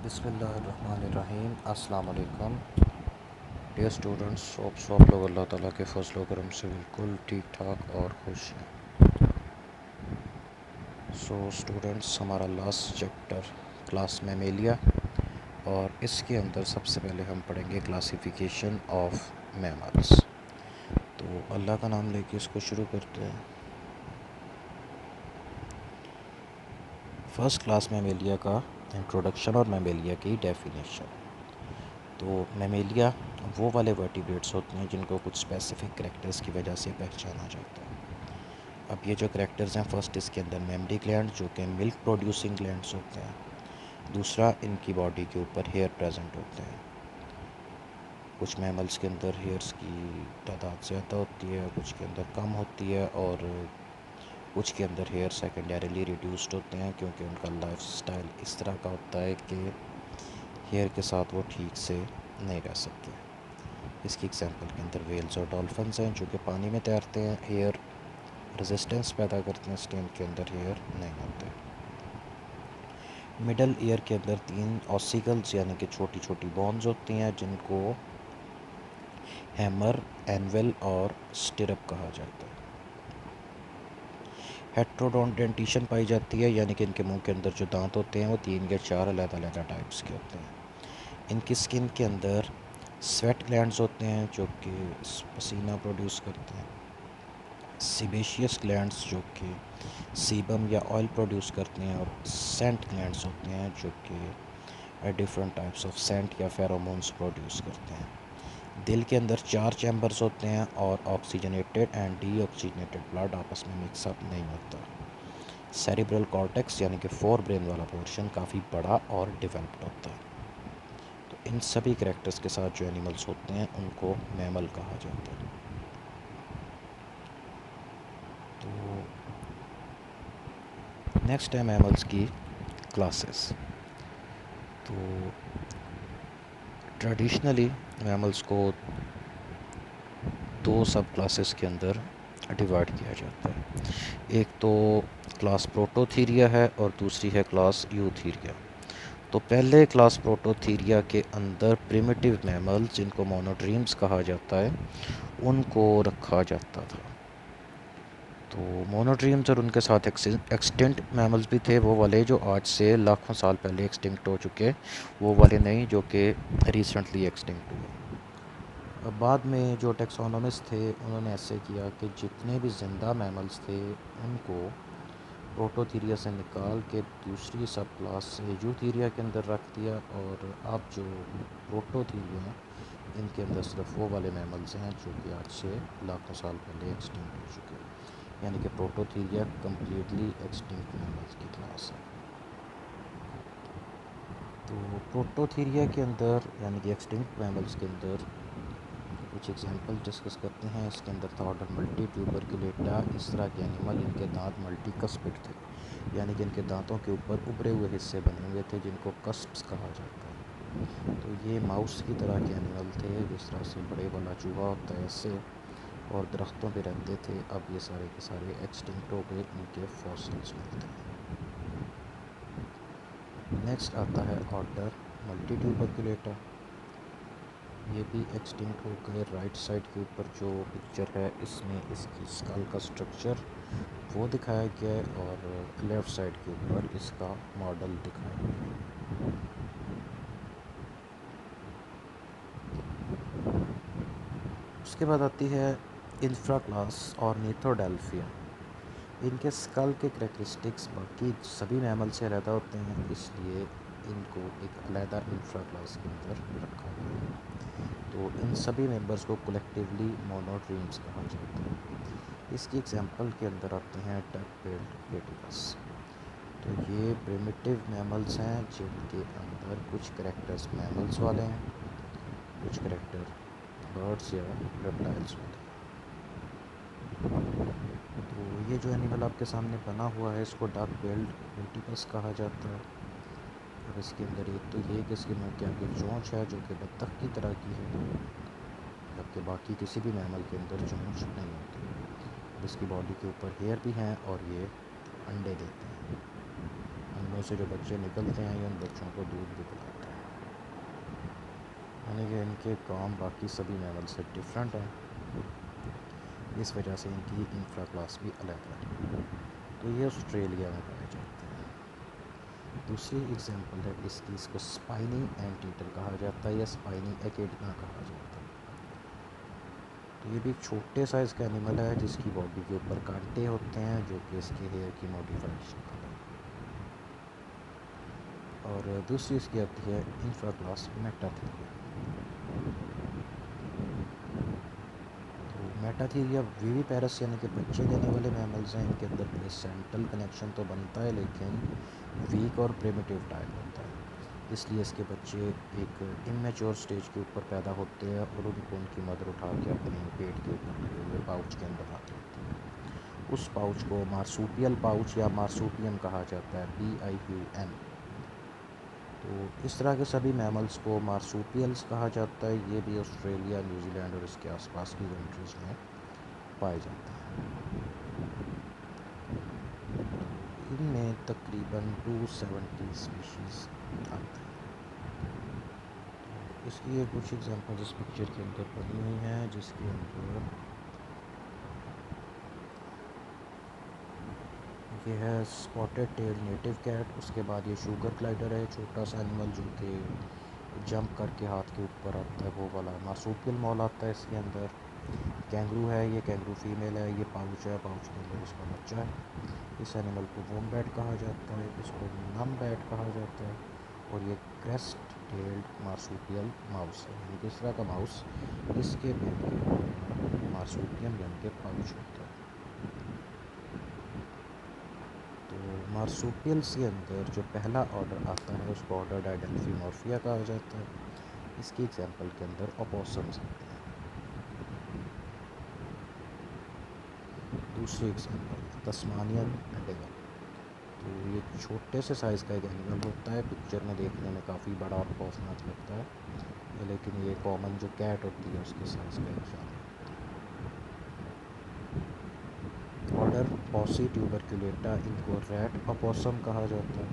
बिस्मिल्लाहिर्रहमानिर्रहीम। अस्सलाम वालेकुम डियर स्टूडेंट्स। आप लोग अल्लाह ताला के फजल व करम से बिल्कुल ठीक ठाक और खुश हैं। स्टूडेंट्स, हमारा लास्ट चैप्टर क्लास मैमेलिया, और इसके अंदर सबसे पहले हम पढ़ेंगे क्लासिफिकेशन ऑफ मैमल्स। तो अल्लाह का नाम लेके इसको शुरू करते हैं। फर्स्ट क्लास मैमेलिया का इंट्रोडक्शन और मैमेलिया की डेफिनेशन। तो मैमेलिया वो वाले वर्टिब्रेट्स होते हैं जिनको कुछ स्पेसिफिक करैक्टर्स की वजह से पहचाना जाता है। अब ये जो करैक्टर्स हैं, फर्स्ट इसके अंदर मेमरी ग्लैंड जो कि मिल्क प्रोड्यूसिंग ग्लैंड्स होते हैं। दूसरा, इनकी बॉडी के ऊपर हेयर प्रेजेंट होते हैं। कुछ मैमल्स के अंदर हेयर्स की तादाद ज़्यादा होती है, कुछ के अंदर कम होती है, और कुछ के अंदर हेयर सेकेंडरीली रिड्यूस्ड होते हैं क्योंकि उनका लाइफ स्टाइल इस तरह का होता है कि हेयर के साथ वो ठीक से नहीं रह सकते। इसकी एग्जांपल के अंदर वेल्स और डॉल्फिन्स हैं जो कि पानी में तैरते हैं, हेयर रेजिस्टेंस पैदा करते हैं, स्टेम के अंदर हेयर नहीं होते। मिडल ईयर के अंदर 3 ऑसिकल्स यानी कि छोटी छोटी बोन्स होती हैं जिनको हैमर, एनवेल और स्टिरअप कहा जाता है। हेट्रोडोडेंटिशन पाई जाती है, यानी कि इनके मुंह के अंदर जो दांत होते हैं वो 3 या 4 अलग-अलग टाइप्स के होते हैं। इनकी स्किन के अंदर स्वेट ग्लैंड्स होते हैं जो कि पसीना प्रोड्यूस करते हैं। सीबेशियस ग्लैंड्स जो कि सीबम या ऑयल प्रोड्यूस करते हैं, और सेंट ग्लैंड्स होते हैं जो कि डिफरेंट टाइप्स ऑफ सेंट या फेरोमोन्स प्रोड्यूस करते हैं। दिल के अंदर 4 चैम्बर्स होते हैं और ऑक्सीजनेटेड एंड डीऑक्सीजनेटेड ब्लड आपस में मिक्सअप नहीं होता। सेरिब्रल कॉर्टेक्स यानी कि फोर ब्रेन वाला पोर्शन काफ़ी बड़ा और डेवलप्ड होता है। तो इन सभी करैक्टर्स के साथ जो एनिमल्स होते हैं उनको मैमल कहा जाता है। तो नेक्स्ट है मैमल्स की क्लासेस। तो ट्रेडिशनली मैमल्स को 2 सब क्लासेस के अंदर डिवाइड किया जाता है। एक तो क्लास प्रोटोथीरिया है और दूसरी है क्लास यूथीरिया। तो पहले क्लास प्रोटोथीरिया के अंदर प्रिमिटिव मैमल्स जिनको मोनोट्रीम्स कहा जाता है उनको रखा जाता था। तो मोनोट्रीम्स और उनके साथ एक्सटिंक्ट मैमल्स भी थे, वो वाले जो आज से लाखों साल पहले एक्सटिंक्ट हो चुके, वो वाले नहीं जो कि रिसेंटली एक्सटिंक्ट हुए। अब बाद में जो टैक्सोनॉमिस्ट थे उन्होंने ऐसे किया कि जितने भी ज़िंदा मैमल्स थे उनको प्रोटोथीरिया से निकाल के दूसरी सब क्लास यूथीरिया के अंदर रख दिया, और अब जो प्रोटोथीरिया हैं इनके अंदर सिर्फ वो वाले मैमल्स हैं जो कि आज से लाखों साल पहले एक्सटिंक्ट हो चुके हैं, यानी कि प्रोटोथीरिया कम्प्लीटली एक्सटिंक्ट मैमल्स की क्लास है। तो प्रोटोथीरिया के अंदर यानी कि एक्सटिंक्ट मैमल्स के अंदर कुछ एग्जांपल डिस्कस करते हैं। इसके अंदर था ऑर्डर मल्टी ट्यूबरकुलेटा। इस तरह के एनिमल, इनके दांत मल्टी कस्पिड थे, यानी कि इनके दांतों के ऊपर उभरे हुए हिस्से बने हुए थे जिनको कस्प्स कहा जाता है। तो ये माउस की तरह के एनिमल थे, जिस तरह से बड़े वाला चूहा होता है ऐसे, और दरख्तों पे रहते थे। अब ये सारे के सारे एक्सटिंक्ट हो गए, इनके फॉसिल्स मिलते हैं। नेक्स्ट आता है ऑर्डर मल्टी ट्यूबरकुलेटा। ये भी एक्सटिंक्ट हो गए। राइट साइड के ऊपर जो पिक्चर है इसमें इसकी स्कल का स्ट्रक्चर वो दिखाया गया है, और लेफ़्ट साइड के ऊपर इसका मॉडल दिखाया गया है। उसके बाद आती है इंफ्रा क्लास और नीथोडेल्फिया। इनके स्कल के करेक्टरिस्टिक्स बाकी सभी मैमल से अलग होते हैं, इसलिए इनको एक अलग इंफ्रा क्लास के अंदर रखा गया है। तो इन सभी मेंबर्स को कलेक्टिवली मोनोट्रीम्स कहा जाता है। इसकी एग्जांपल के अंदर आते हैं डक बिल्ड प्लेटिपस। तो ये प्रिमिटिव मैमल्स हैं जिनके अंदर कुछ करेक्टर्स मैमल्स वाले हैं, कुछ करेक्टर बर्ड्स या रेप्टाइल्स वाले। तो ये जो एनिमल आपके सामने बना हुआ है इसको डक बिल्ड प्लेटिपस कहा जाता है। और इसके अंदर एक तो ये कि इसके मुँह के आगे चोंच है जो कि बत्तख की तरह की है, जबकि बाकी किसी भी मैमल के अंदर चोंच नहीं होती। और इसकी बॉडी के ऊपर हेयर भी हैं और ये अंडे देते हैं। में से जो बच्चे निकलते हैं ये उन बच्चों को दूध भी पिलाते हैं, यानी कि इनके काम बाकी सभी मैमल से डिफरेंट हैं। इस वजह से इनकी इंफ्रा क्लास भी अलग है। तो ये ऑस्ट्रेलिया में पाए जाते हैं। दूसरी एग्जांपल है इसकी, इसको स्पाइनी एंटीटर कहा जाता है या स्पाइनी एकेडिना कहा जाता है। तो ये भी एक छोटे साइज़ का एनिमल है जिसकी बॉडी के ऊपर कांटे होते हैं जो कि इसके हेयर की मॉडिफाइड शक्ल है। और दूसरी इसकी आती है इंफ्रा क्लास मेटाथीरिया। तो मेटाथीरिया विविपेरस यानी कि बच्चे देने वाले मैमल्स हैं। इनके अंदर प्लेसेंटल कनेक्शन तो बनता है लेकिन वीक और प्रिमिटिव टाइप होता है, इसलिए इसके बच्चे एक इमेच्योर स्टेज के ऊपर पैदा होते हैं और उनको उनकी मदर उठा के अपने पेट के ऊपर लगे हुए पाउच के अंदर रख लेती है। उस पाउच को मार्सूपियल पाउच या मार्सूपियम कहा जाता है, PIUM। तो इस तरह के सभी मैमल्स को मार्सूपियल्स कहा जाता है। ये भी ऑस्ट्रेलिया, न्यूजीलैंड और इसके आसपास की कंट्रीज़ में पाए जाते हैं। इनमें तकरीबन 270 स्पीशीज़ आते हैं। इसकी ये कुछ एग्जांपल इस पिक्चर के अंदर बनी हुई हैं, जिसके अंदर ये है स्पॉटेड टेल नेटिव कैट। उसके बाद ये शुगर ग्लाइडर है, छोटा सा एनिमल जो कि जंप करके हाथ के ऊपर आता है, वो वाला। मार्सूपियल मॉल आता है इसके अंदर। कैंगरू है, ये कैंगरू फीमेल है, ये पाउच है, पाउच के अंदर इसका बच्चा है। इस एनिमल को वोम्बैट कहा जाता है, इसको नमबैट कहा जाता है। और ये क्रेस्ट टेल्ड मार्सूपियल माउस है, यानी कि इस तरह का माउस इसके पेट के ऊपर मार्सूपियम यानी कि पाउच होता है। तो मार्सूपियल्स के अंदर जो पहला ऑर्डर आता है उसको ऑर्डर डायडेल्फिमॉर्फिया कहा जाता है। इसकी एग्जांपल के अंदर ओपोसम्स आते हैं। दूसरी एग्जांपल तस्मानियन डेविल। तो ये छोटे से साइज़ का एक एनिमल होता है, पिक्चर में देखने में काफ़ी बड़ा और खौफनाक लगता है, लेकिन ये कॉमन जो कैट होती है उसके साइज़ का एक जानवर। ऑर्डर पॉसी ट्यूबरकुलेटा, इनको रैट ओपोसम कहा जाता है।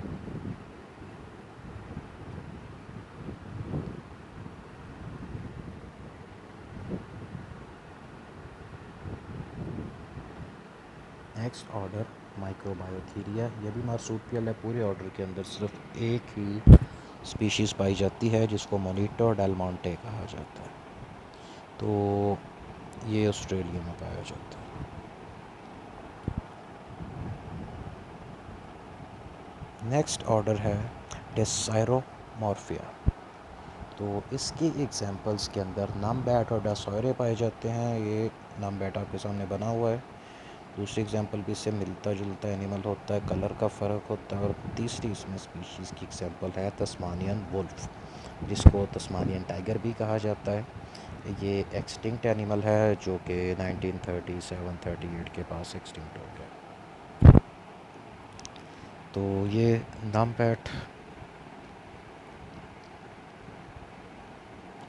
नेक्स्ट ऑर्डर माइक्रोबायोथीरिया, ये भी मार्सूपियल है। पूरे ऑर्डर के अंदर सिर्फ एक ही स्पीशीज़ पाई जाती है जिसको मोनिटो डेल मोंटे कहा जाता है। तो ये ऑस्ट्रेलिया में पाया जाता है। नेक्स्ट ऑर्डर है डेसाइरोमॉर्फिया। तो इसकी एग्जांपल्स के अंदर नमबैट और डासोरे पाए जाते हैं। ये नमबैट आपके सामने बना हुआ है। दूसरी एग्जांपल भी इससे मिलता जुलता एनिमल होता है, कलर का फ़र्क होता है। और तीसरी इसमें स्पीशीज़ की एग्जांपल है तस्मानियन वुल्फ, जिसको तस्मानियन टाइगर भी कहा जाता है। ये एक्सटिंक्ट एनिमल है जो कि 1937-38 के पास एक्सटिंक्ट हो गया। तो ये नमबैट।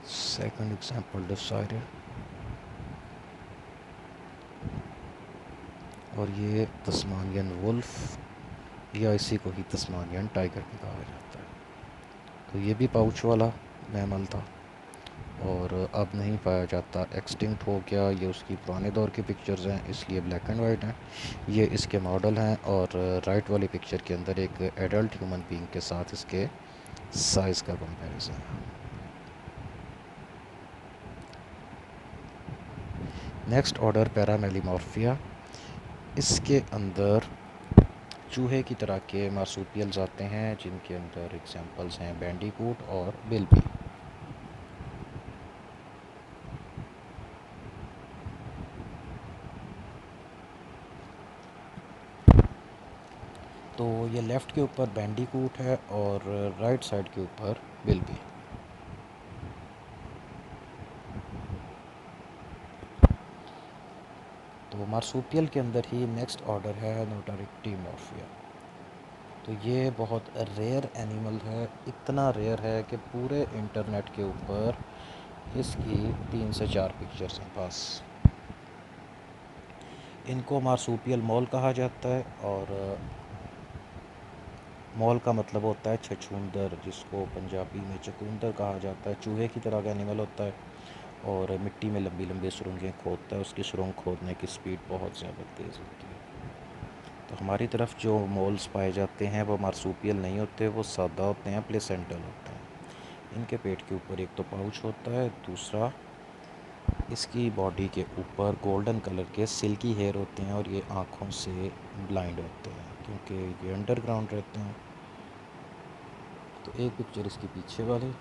सेकंड एग्जांपल डिसाइडर, और ये तस्मानियन वुल्फ या इसी को ही तस्मानियन टाइगर भी कहा जाता है। तो ये भी पाउच वाला मैमल था और अब नहीं पाया जाता, एक्सटिंक्ट हो गया। ये उसकी पुराने दौर की पिक्चर्स हैं इसलिए ब्लैक एंड वाइट हैं। ये इसके मॉडल हैं और राइट वाली पिक्चर के अंदर एक एडल्ट ह्यूमन बीइंग के साथ इसके साइज़ का कंपैरिजन है। Next order Peramelemorphia. इसके अंदर चूहे की तरह के मार्सूपियल्स आते हैं जिनके अंदर एग्जांपल्स हैं बैंडीकूट और बिल्बी। तो ये लेफ़्ट के ऊपर बैंडीकूट है और राइट साइड के ऊपर बिल्बी। तो मार्सूपियल के अंदर ही नेक्स्ट ऑर्डर है नोटारिक्टीमॉर्फिया। तो ये बहुत रेयर एनिमल है, इतना रेयर है कि पूरे इंटरनेट के ऊपर इसकी 3 से 4 पिक्चर्स हैं बस। इनको मार्सूपियल मॉल कहा जाता है और मॉल का मतलब होता है छछूंदर, जिसको पंजाबी में चकुंदर कहा जाता है। चूहे की तरह का एनिमल होता है और मिट्टी में लंबी लंबी सुरंगें खोदता है। उसकी सुरंग खोदने की स्पीड बहुत ज़्यादा तेज़ होती है। तो हमारी तरफ जो मोल्स पाए जाते हैं वो मार्सूपियल नहीं होते, वो सादा होते हैं, प्लेसेंटल होते हैं। इनके पेट के ऊपर एक तो पाउच होता है, दूसरा इसकी बॉडी के ऊपर गोल्डन कलर के सिल्की हेयर होते हैं और ये आँखों से ब्लाइंड होते हैं क्योंकि ये अंडरग्राउंड रहते हैं। तो एक पिक्चर इसकी पीछे वाली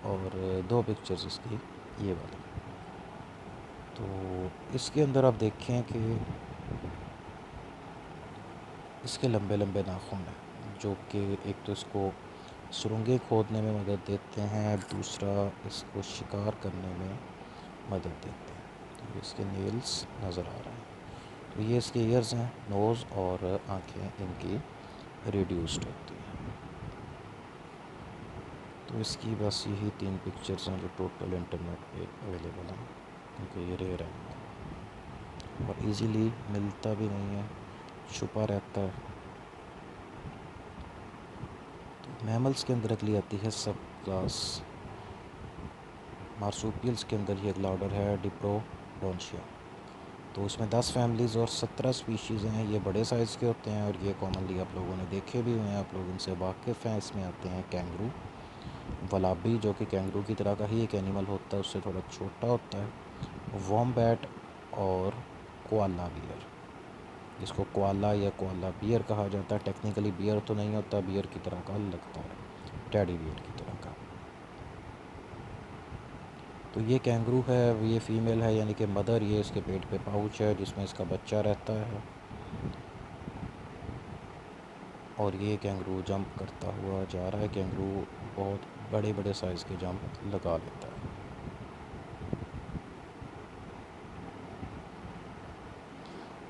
और दो पिक्चर्स इसकी ये वाली। तो इसके अंदर आप देखें कि इसके लंबे लंबे नाखून हैं जो कि एक तो इसको सुरंगें खोदने में मदद देते हैं, दूसरा इसको शिकार करने में मदद देते हैं। तो इसके नेल्स नज़र आ रहे हैं। तो ये इसके ईयर्स हैं, नोज़ और आँखें इनकी रिड्यूस्ड होती हैं। तो इसकी बस यही 3 पिक्चर्स हैं जो टोटल इंटरनेट पे अवेलेबल हैं क्योंकि ये रेयर है और इजीली मिलता भी नहीं है, छुपा रहता है। तो मैमल्स के अंदर अगली आती है सब क्लास मार्सूपियल्स के अंदर। ये अगला ऑर्डर है डिप्रोडोंशिया। तो इसमें 10 फैमिलीज़ और 17 स्पीशीज़ हैं। ये बड़े साइज़ के होते हैं और ये कॉमनली आप लोगों ने देखे भी हुए हैं, आप लोग इनसे वाकिफ़ हैं। इसमें आते हैं कैंगरू, वलाबी जो कि कैंगरू की तरह का ही एक एनिमल होता है, उससे थोड़ा छोटा होता है, वॉम्बैट और कोआला बियर, जिसको कोआला या कोआला बियर कहा जाता है। टेक्निकली बियर तो नहीं होता, बियर की तरह का लगता है, टेडी बियर की तरह का। तो ये कैंगरू है, ये फ़ीमेल है यानी कि मदर। ये इसके पेट पे पाउच है जिसमें इसका बच्चा रहता है और ये कैंगरू जंप करता हुआ जा रहा है। कैंगरू बहुत बड़े बड़े साइज़ के जंप लगा लेता है।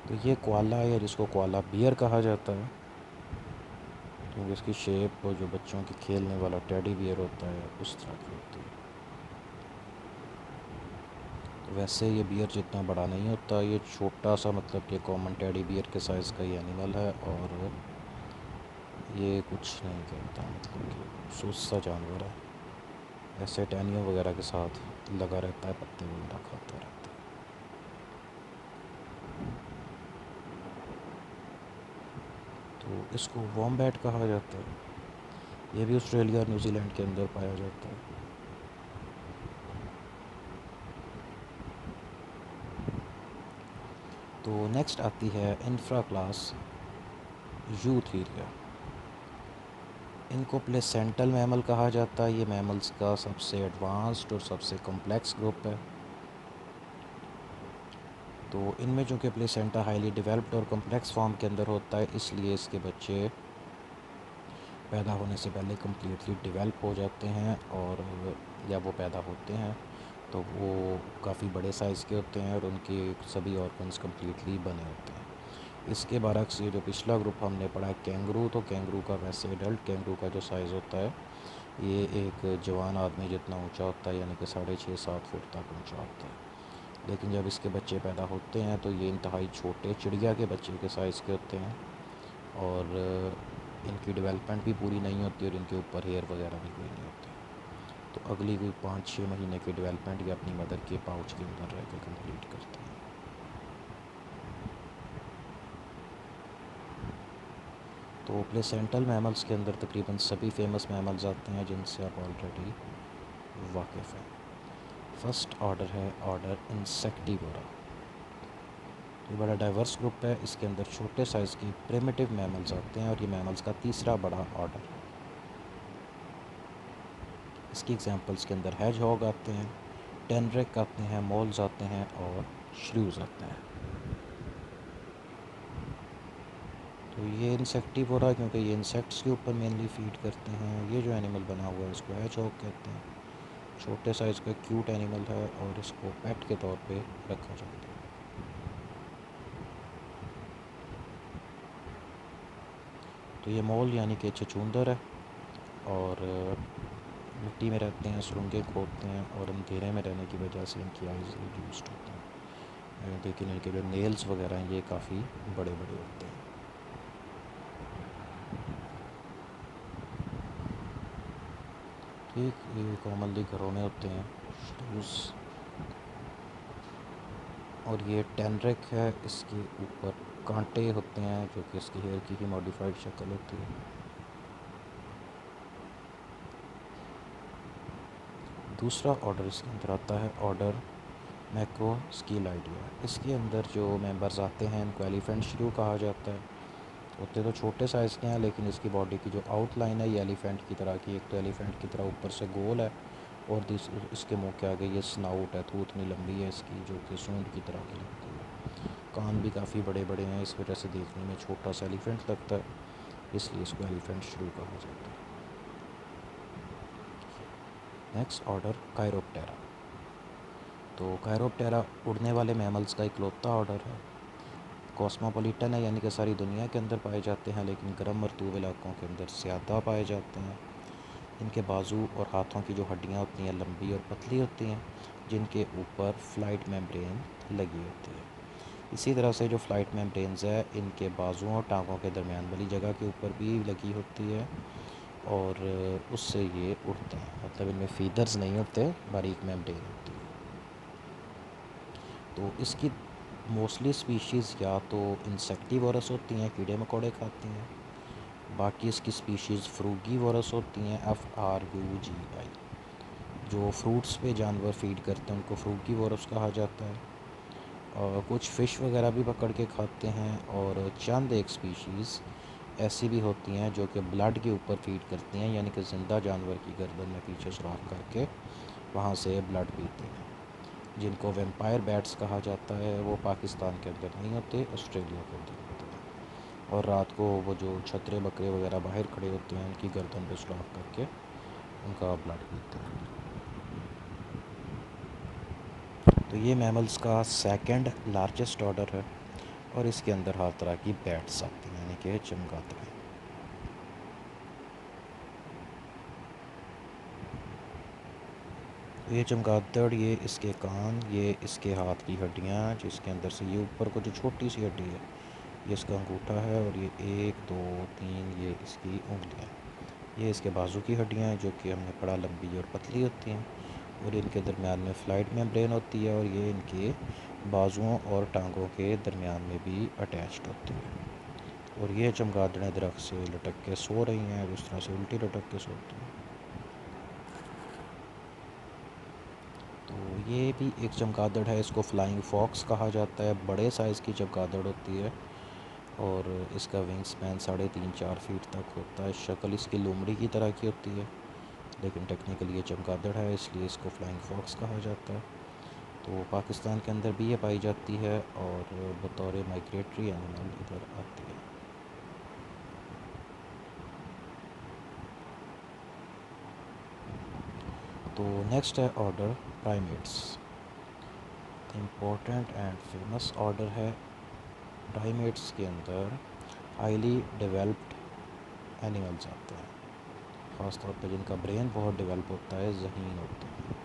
तो ये कोआला है जिसको कोआला बियर कहा जाता है क्योंकि इसकी शेप जो बच्चों के खेलने वाला टेडी बियर होता है उस तरह की होती है। तो वैसे ये बियर जितना बड़ा नहीं होता, ये छोटा सा, मतलब कि कॉमन टेडी बियर के साइज़ का ही एनिमल है और ये कुछ नहीं करता, मतलब कि सुस्त सा जानवर है। ऐसे टहनियों वगैरह के साथ लगा रहता है, पत्ते वगैरह खाता रहता है। तो इसको वॉम्बैट कहा जाता है। ये भी ऑस्ट्रेलिया और न्यूजीलैंड के अंदर पाया जाता है। तो नेक्स्ट आती है इंफ्रा क्लास यूथीरिया। इनको प्लेसेंटल मैमल कहा जाता है। ये मैमल्स का सबसे एडवांस्ड और सबसे कॉम्प्लेक्स ग्रुप है। तो इनमें चूँकि प्लेसेंटा हाईली डेवलप्ड और कॉम्प्लेक्स फॉर्म के अंदर होता है, इसलिए इसके बच्चे पैदा होने से पहले कम्प्लीटली डेवलप हो जाते हैं और जब वो पैदा होते हैं तो वो काफ़ी बड़े साइज़ के होते हैं और उनके सभी ऑर्गन्स कम्प्लीटली बने होते हैं। इसके बरक्स ये जो पिछला ग्रुप हमने पढ़ा है कैंगरू, तो कैंगरू का वैसे एडल्ट कैंगरू का जो साइज़ होता है ये एक जवान आदमी जितना ऊंचा होता है, यानी कि 6.5-7 फुट तक ऊंचा होता है। लेकिन जब इसके बच्चे पैदा होते हैं तो ये इंतहाई छोटे चिड़िया के बच्चे के साइज़ के होते हैं और इनकी डेवलपमेंट भी पूरी नहीं होती और इनके ऊपर हेयर वगैरह भी कोई नहीं होते। तो अगली कोई 5-6 महीने की डेवलपमेंट ये अपनी मदर के पाउच के अंदर रह कर कम्प्लीट करते हैं। तो प्लेसेंटल मैमल्स के अंदर तकरीबन सभी फेमस मैमल्स आते हैं जिनसे आप ऑलरेडी वाकिफ़ हैं। फर्स्ट ऑर्डर है ऑर्डर इंसेक्टिवोरा। ये बड़ा डाइवर्स ग्रुप है। इसके अंदर छोटे साइज़ की प्रिमिटिव मैमल्स आते हैं और ये मैमल्स का तीसरा बड़ा ऑर्डर है। इसकी एग्जांपल्स के अंदर हैज हॉग आते हैं, टेनरेक आते हैं, मोल्स आते हैं और श्रूज आते हैं। तो ये इंसेक्टिवोरा क्योंकि ये इंसेक्ट्स के ऊपर मेनली फीड करते हैं। ये जो एनिमल बना हुआ है इसको हैज हॉग कहते हैं। छोटे साइज़ का क्यूट एनिमल है और इसको पेट के तौर पे रखा जाता है। तो ये मोल यानी कि छछूंदर है और मिट्टी में रहते हैं, सुरंगें खोदते हैं और अंधेरे में रहने की वजह से इनकी आइज़ रिड्यूस्ड होती हैं। लेकिन इनके जो नेल्स वगैरह हैं ये काफ़ी बड़े बड़े होते हैं। ठीक, ये कॉमनली घरों में होते हैं शूज़। और ये टेनरिक है, इसके ऊपर कांटे होते हैं जो कि इसकी हेयर की ही मॉडिफाइड शक्ल होती है। दूसरा ऑर्डर इसके अंदर आता है ऑर्डर मैक्रो स्किल आइडिया। इसके अंदर जो मेंबर्स आते हैं इनको एलिफेंट श्रू कहा जाता है। होते तो छोटे साइज़ के हैं, लेकिन इसकी बॉडी की जो आउटलाइन है ये एलिफेंट की तरह की। एक तो एलिफेंट की तरह ऊपर से गोल है, और इसके मुंह के आगे ये स्नाउट है, थूथनी लंबी है इसकी, जो कि सूंड की तरह की लगती है। कान भी काफ़ी बड़े बड़े हैं, इस वजह से देखने में छोटा सा एलिफेंट लगता है, इसलिए इसको एलिफेंट श्रू कहा जाता है। Next order Chiroptera. तो कायरोप्टेरा उड़ने वाले मैमल्स का इकलौता ऑर्डर है। कॉस्मोपॉलिटन है, यानी कि सारी दुनिया के अंदर पाए जाते हैं, लेकिन गर्म मरतूब इलाकों के अंदर ज़्यादा पाए जाते हैं। इनके बाजू और हाथों की जो हड्डियाँ होती हैं लंबी और पतली होती हैं, जिनके ऊपर फ्लाइट मेम्ब्रेन लगी होती है। इसी तरह से जो फ्लाइट मेम्ब्रेन्स है इनके बाजुओं और टांगों के दरमियान वाली जगह के ऊपर भी लगी होती है, और उससे ये उड़ते हैं। मतलब इनमें फीदर्स नहीं होते, बारीक मेम्ब्रेन होती है। तो इसकी मोस्टली स्पीशीज़ या तो इंसेक्टिवोरस होती हैं, कीड़े मकोड़े खाती हैं। बाकी इसकी स्पीशीज़ फ्रूगीवोरस होती हैं, FRUGI। जो फ्रूट्स पे जानवर फीड करते हैं उनको फ्रूगीवोरस कहा जाता है। और कुछ फ़िश वगैरह भी पकड़ के खाते हैं, और चंद एक स्पीशीज़ ऐसी भी होती हैं जो कि ब्लड के ऊपर फीड करती हैं, यानी कि ज़िंदा जानवर की गर्दन में पीछे सुराख करके वहाँ से ब्लड पीते हैं, जिनको वेम्पायर बैट्स कहा जाता है। वो पाकिस्तान के अंदर नहीं होते, ऑस्ट्रेलिया के अंदर होते हैं। और रात को वो जो छतरे बकरे वगैरह बाहर खड़े होते हैं उनकी गर्दन पे सुराख करके उनका ब्लड पीते हैं। तो ये मैमल्स का सेकंड लार्जेस्ट ऑर्डर है, और इसके अंदर हर तरह की बैट्स आती हैं, यानी कि चमगादड़। ये चमगादड़, ये इसके कान, ये इसके हाथ की हड्डियाँ, जिसके अंदर से ये ऊपर को जो छोटी सी हड्डी है ये इसका अंगूठा है, और ये 1 2 3 ये इसकी उंगलियाँ। ये इसके बाजू की हड्डियाँ हैं जो कि हमने पढ़ा लंबी और पतली होती हैं, और इनके दरमियान में फ्लाइट मेम्ब्रेन होती है, और ये इनके बाजुओं और टांगों के दरमियान में भी अटैच्ड होती है। और ये चमगादड़ें दरख्त से लटक के सो रही हैं, उस तरह से उल्टी लटक के सोती हैं। तो ये भी एक चमगादड़ है, इसको फ्लाइंग फॉक्स कहा जाता है। बड़े साइज़ की चमगादड़ होती है, और इसका विंग स्पैन 3.5-4 फीट तक होता है। शक्ल इसकी लोमड़ी की तरह की होती है, लेकिन टेक्निकली ये चमगादड़ है, इसलिए इसको फ्लाइंग फॉक्स कहा जाता है। तो पाकिस्तान के अंदर भी ये पाई जाती है, और बतौर माइग्रेटरी एनिमल इधर आती है। तो नेक्स्ट है order primates. Important and famous order है। प्राइमेट्स के अंदर हाईली डेवलप्ड एनिमल्स आते हैं, ख़ासतौर पर जिनका ब्रेन बहुत डेवलप होता है, ज़हीन होते हैं।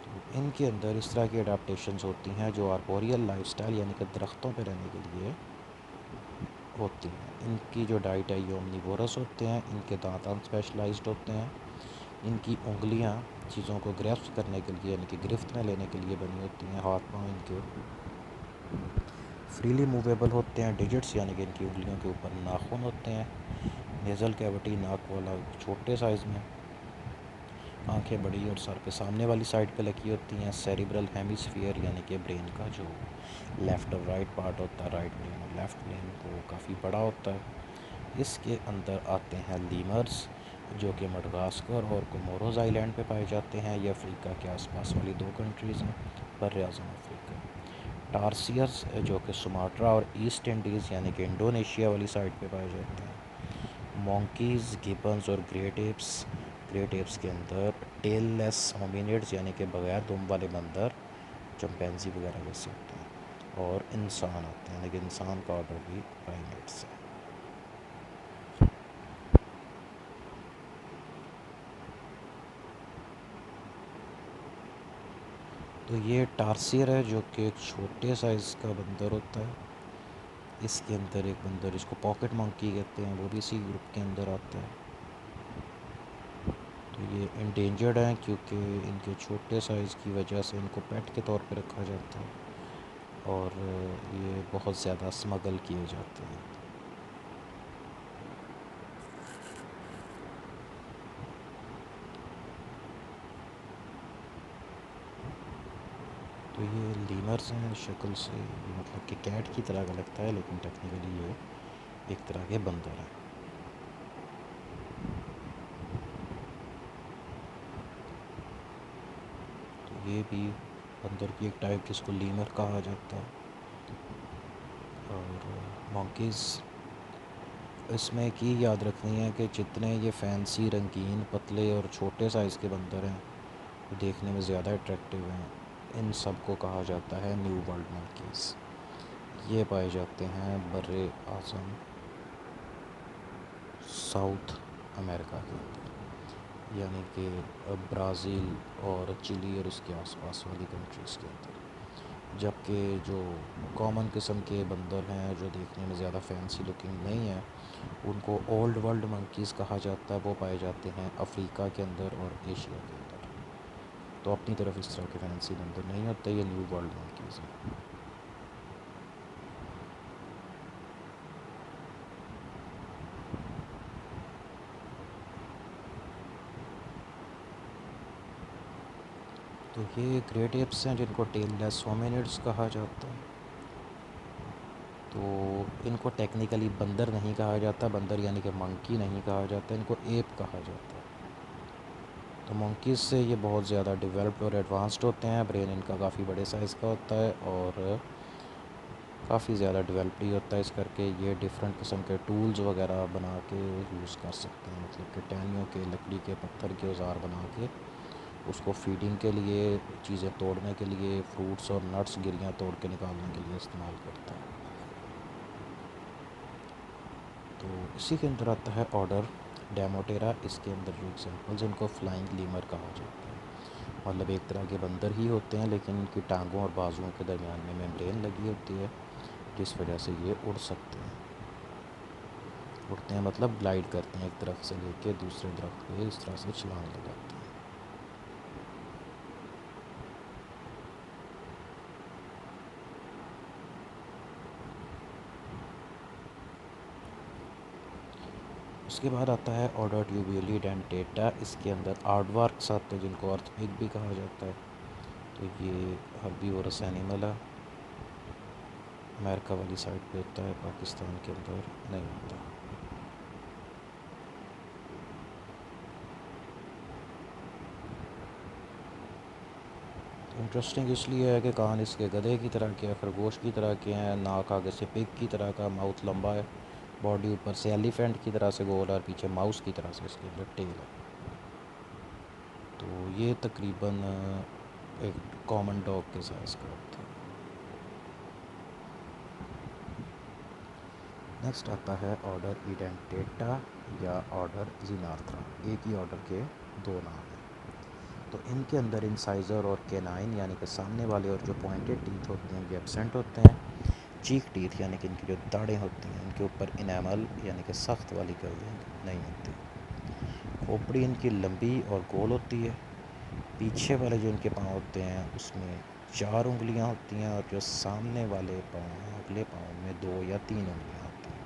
तो इनके अंदर इस तरह की अडाप्टेशंस होती हैं जो आर्बोरियल लाइफस्टाइल यानी कि दरख्तों पर रहने के लिए होती हैं। इनकी जो डाइट है ये ओमनिवोरस होते हैं, इनके दांत अनस्पेशलाइज्ड होते हैं, इनकी उंगलियां चीज़ों को ग्रेफ्ट करने के लिए यानी कि गिरफ्त में लेने के लिए बनी होती हैं। हाथ पाँव इनके फ्रीली मूवेबल होते हैं। डिजिट्स यानी कि इनकी उंगलियों के ऊपर नाखून होते हैं। नेज़ल कैविटी नाक वाला छोटे साइज़ में, आंखें बड़ी और सर पे सामने वाली साइड पे लगी होती हैं। सेरिब्रल हेमिस्फीयर यानी कि ब्रेन का जो लेफ़्ट और राइट पार्ट होता है, राइट ब्रेन और लेफ़्ट ब्रेन, वो काफ़ी बड़ा होता है। इसके अंदर आते हैं लीमर्स, जो कि मडगास्कर और कोमोरोस आइलैंड पे पाए जाते हैं। ये अफ्रीका के आसपास वाली 2 कंट्रीज़ हैं, बर्र-ए-आज़म अफ्रीका। टारसियर्स, जो कि सुमाट्रा और ईस्ट इंडीज़ यानी कि इंडोनेशिया वाली साइड पे पाए जाते हैं। मोंकीज़, गिबन्स और ग्रेट एप्स। ग्रेट एप्स के अंदर टेललेस होमिनिड्स यानी कि बगैर दुम वाले बंदर, चिंपैंजी वगैरह जैसे होते हैं। और इंसान आते हैं, लेकिन इंसान का ऑर्डर भी प्राइमेट्स है। तो ये टारसियर है, जो कि एक छोटे साइज़ का बंदर होता है। इसके अंदर एक बंदर जिसको पॉकेट मंकी कहते हैं, वो भी इसी ग्रुप के अंदर आता है। तो ये इंडेंजर्ड हैं क्योंकि इनके छोटे साइज़ की वजह से इनको पेट के तौर पे रखा जाता है और ये बहुत ज़्यादा स्मगल किए जाते हैं। तो ये लीमर्स हैं शक्ल से, ये मतलब कि कैट की तरह का लगता है लेकिन टेक्निकली ये एक तरह के बंदर हैं। तो ये भी बंदर की एक टाइप जिसको लीमर कहा जाता है। और मंकीज़, इसमें एक ही याद रखनी है कि जितने ये फैंसी रंगीन पतले और छोटे साइज़ के बंदर हैं वो देखने में ज़्यादा अट्रैक्टिव हैं, इन सब को कहा जाता है न्यू वर्ल्ड मंकीज़। ये पाए जाते हैं बर्रे आज़म साउथ अमेरिका के अंदर, यानी कि ब्राज़ील और चिली और उसके आसपास वाली कंट्रीज़ के अंदर। जबकि जो कॉमन किस्म के बंदर हैं जो देखने में ज़्यादा फैंसी लुकिंग नहीं है, उनको ओल्ड वर्ल्ड मंकीज़ कहा जाता है। वो पाए जाते हैं अफ्रीका के अंदर और एशिया के अंदर। तो अपनी तरफ इस तरह के फैंसी बंदर नहीं होते, ये न्यू वर्ल्ड मंकीज़ हैं। तो ये ग्रेट एप्स हैं जिनको टेललेस होमिनिड्स कहा जाता है। तो इनको टेक्निकली बंदर नहीं कहा जाता, बंदर यानी कि मंकी नहीं कहा जाता, इनको एप कहा जाता है। तो मंकीज़ से ये बहुत ज़्यादा डेवलप्ड और एडवांस्ड होते हैं, ब्रेन इनका काफ़ी बड़े साइज़ का होता है और काफ़ी ज़्यादा डेवलप्ड ही होता है। इस करके ये डिफरेंट किस्म के टूल्स वगैरह बना के यूज़ कर सकते हैं, मतलब कि टहनियों के, लकड़ी के, पत्थर के औजार बना के उसको फीडिंग के लिए, चीज़ें तोड़ने के लिए, फ्रूट्स और नट्स गिरियाँ तोड़ के निकालने के लिए इस्तेमाल करता है। तो इसी के अंदर आता है ऑर्डर डेमोटेरा। इसके अंदर जो एग्जांपल्स, इनको फ्लाइंग लीमर कहा जाता है। मतलब एक तरह के बंदर ही होते हैं लेकिन इनकी टांगों और बाजुओं के दरमियान में मेम्ब्रेन लगी होती है जिस वजह से ये उड़ सकते हैं। उड़ते हैं मतलब ग्लाइड करते हैं, एक दरख्त से लेके दूसरे दरख्त पे इस तरह से छलांग लगाते हैं। उसके बाद आता है ऑर्डर ट्यूब्यूली डेंटेटा। इसके अंदर आर्टवर्क्स आते हैं जिनको अर्थपिग भी कहा जाता है। तो ये हर्बीवोरस एनिमल है, अमेरिका वाली साइड पे होता है, पाकिस्तान के अंदर नहीं होता। इंटरेस्टिंग इसलिए है कि कान इसके गधे की तरह के हैं, खरगोश की तरह के हैं, नाक आगे से पिग की तरह का, माउथ लंबा है, बॉडी ऊपर से एलिफेंट की तरह से गोल है और पीछे माउस की तरह से इसके अंदर टेल है। तो ये तकरीबन एक कॉमन डॉग के साइज़ का होता है। नेक्स्ट आता है ऑर्डर इडेंटेटा या ऑर्डर जिनार्था। एक ही ऑर्डर के दो नाम हैं। तो इनके अंदर इंसाइज़र और केनाइन यानी कि सामने वाले और जो पॉइंटेड टीथ होते हैं ये एब्सेंट होते हैं। चीक टीथ यानी कि इनकी जो दाढ़ें होती हैं इनके ऊपर इनेमल यानी कि सख्त वाली गर्दन नहीं होती। खोपड़ी इनकी लंबी और गोल होती है। पीछे वाले जो इनके पाँव होते हैं उसमें 4 उंगलियां होती हैं और जो सामने वाले पाँव हैं, अगले पाँव में 2 या 3 उंगलियां होती हैं।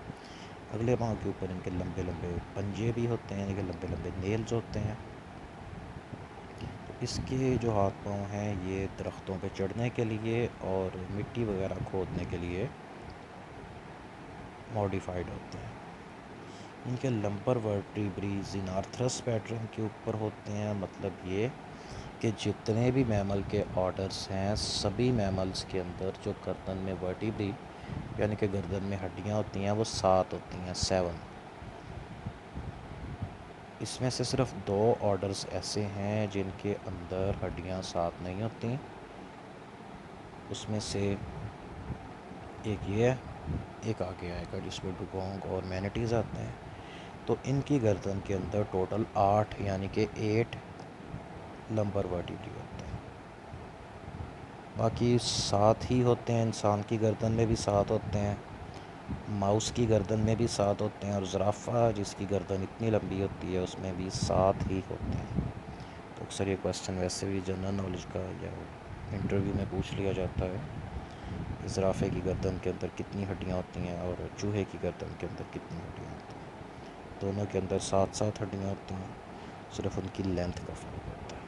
अगले पाँव के ऊपर इनके लंबे लंबे पंजे भी होते हैं, यानी कि लंबे लंबे नेल्स होते हैं। तो इसके जो हाथ पाँव हैं ये दरख्तों पे चढ़ने के लिए और मिट्टी वगैरह खोदने के लिए मॉडिफाइड होते हैं। इनके लंबर वर्टिब्री जिनार्थ्रस पैटर्न के ऊपर होते हैं, मतलब ये कि जितने भी मैमल के ऑर्डर्स हैं सभी मैमल्स के अंदर जो गर्दन में वर्टिब्री यानी कि गर्दन में हड्डियां होती हैं वो 7 होती हैं, 7। इसमें से सिर्फ 2 ऑर्डर्स ऐसे हैं जिनके अंदर हड्डियां 7 नहीं होती। उसमें से एक ये है, एक आगे आएगा जिसमें डुगोंग और मैनेटीज़ आते हैं। तो इनकी गर्दन के अंदर टोटल 8 यानी कि 8 लंबर वर्टिब्री होते हैं। बाकी 7 ही होते हैं, इंसान की गर्दन में भी 7 होते हैं, माउस की गर्दन में भी 7 होते हैं और ज़राफ़ा जिसकी गर्दन इतनी लंबी होती है उसमें भी 7 ही होते हैं। अक्सर ये क्वेश्चन वैसे भी जनरल नॉलेज का या इंटरव्यू में पूछ लिया जाता है। ज़राफ़े की गर्दन के अंदर कितनी हड्डियाँ होती हैं और चूहे की गर्दन के अंदर कितनी हड्डियाँ होती हैं। दोनों के अंदर 7-7 हड्डियाँ होती हैं, सिर्फ उनकी लेंथ का फ़र्क होता है।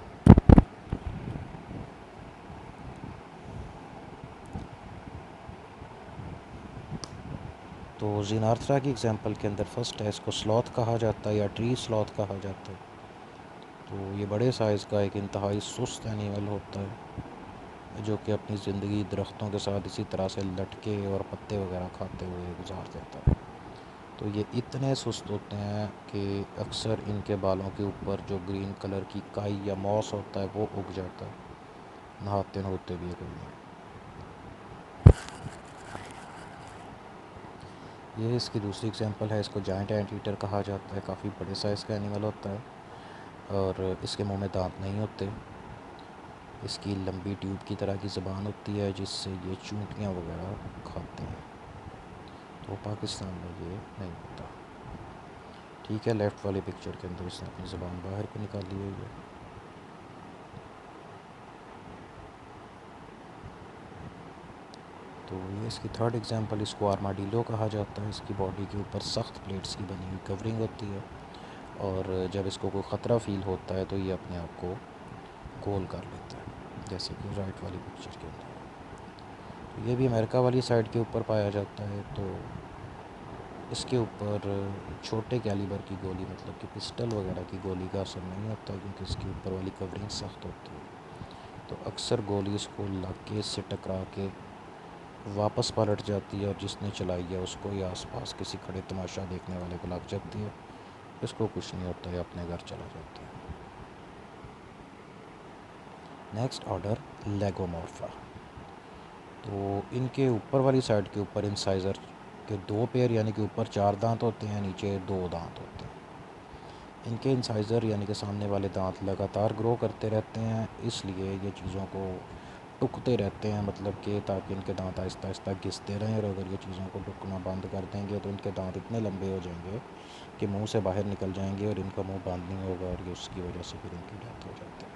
तो ज़ीनार्थ्रा की एग्जांपल के अंदर फर्स्ट है, इसको स्लॉथ कहा जाता है या ट्री स्लॉथ कहा जाता है। तो ये बड़े साइज़ का एक इंतहाई सुस्त एनिमल होता है जो कि अपनी ज़िंदगी दरख्तों के साथ इसी तरह से लटके और पत्ते वगैरह खाते हुए गुजार देता है। तो ये इतने सुस्त होते हैं कि अक्सर इनके बालों के ऊपर जो ग्रीन कलर की काई या मॉस होता है वो उग जाता है, नहाते नहाते भी कोई नहीं। ये इसकी दूसरी एग्जांपल है, इसको जायंट एंट ईटर कहा जाता है। काफ़ी बड़े साइज़ का एनिमल होता है और इसके मुंह में दांत नहीं होते। इसकी लंबी ट्यूब की तरह की ज़बान होती है जिससे ये चूंटियाँ वगैरह खाते हैं। तो पाकिस्तान में ये नहीं होता। ठीक है, लेफ़्ट वाली पिक्चर के अंदर इसने अपनी ज़बान बाहर को निकाली हुई है। तो ये इसकी थर्ड एग्जांपल, इसको आर्माडिलो कहा जाता है। इसकी बॉडी के ऊपर सख्त प्लेट्स की बनी हुई कवरिंग होती है और जब इसको कोई ख़तरा फ़ील होता है तो ये अपने आप को गोल कर लेता है, जैसे कि राइट वाली पिक्चर के अंदर। तो ये भी अमेरिका वाली साइड के ऊपर पाया जाता है। तो इसके ऊपर छोटे कैलिबर की गोली, मतलब कि पिस्टल वगैरह की गोली का असर नहीं होता क्योंकि इसके ऊपर वाली कवरिंग सख्त होती है। तो अक्सर गोली इसको लग के, इससे टकरा के वापस पलट जाती है और जिसने चलाई है उसको या आसपास किसी खड़े तमाशा देखने वाले को लग जाती है। इसको कुछ नहीं होता है, अपने घर चला जाता है। Next order Lagomorpha. तो इनके ऊपर वाली साइड के ऊपर इंसाइज़र के दो पेयर यानी कि ऊपर 4 दांत होते हैं, नीचे 2 दांत होते हैं। इनके इंसाइज़र यानी कि सामने वाले दांत लगातार ग्रो करते रहते हैं, इसलिए ये चीज़ों को टुकते रहते हैं, मतलब कि ताकि इनके दांत आहिस्ता आहिस्ता घिसते रहें। और अगर ये चीज़ों को टुकना बंद कर देंगे तो इनके दांत इतने लंबे हो जाएंगे कि मुंह से बाहर निकल जाएंगे और इनका मुंह बंद नहीं होगा और ये उसकी वजह से फिर इनकी डेथ हो जाती है।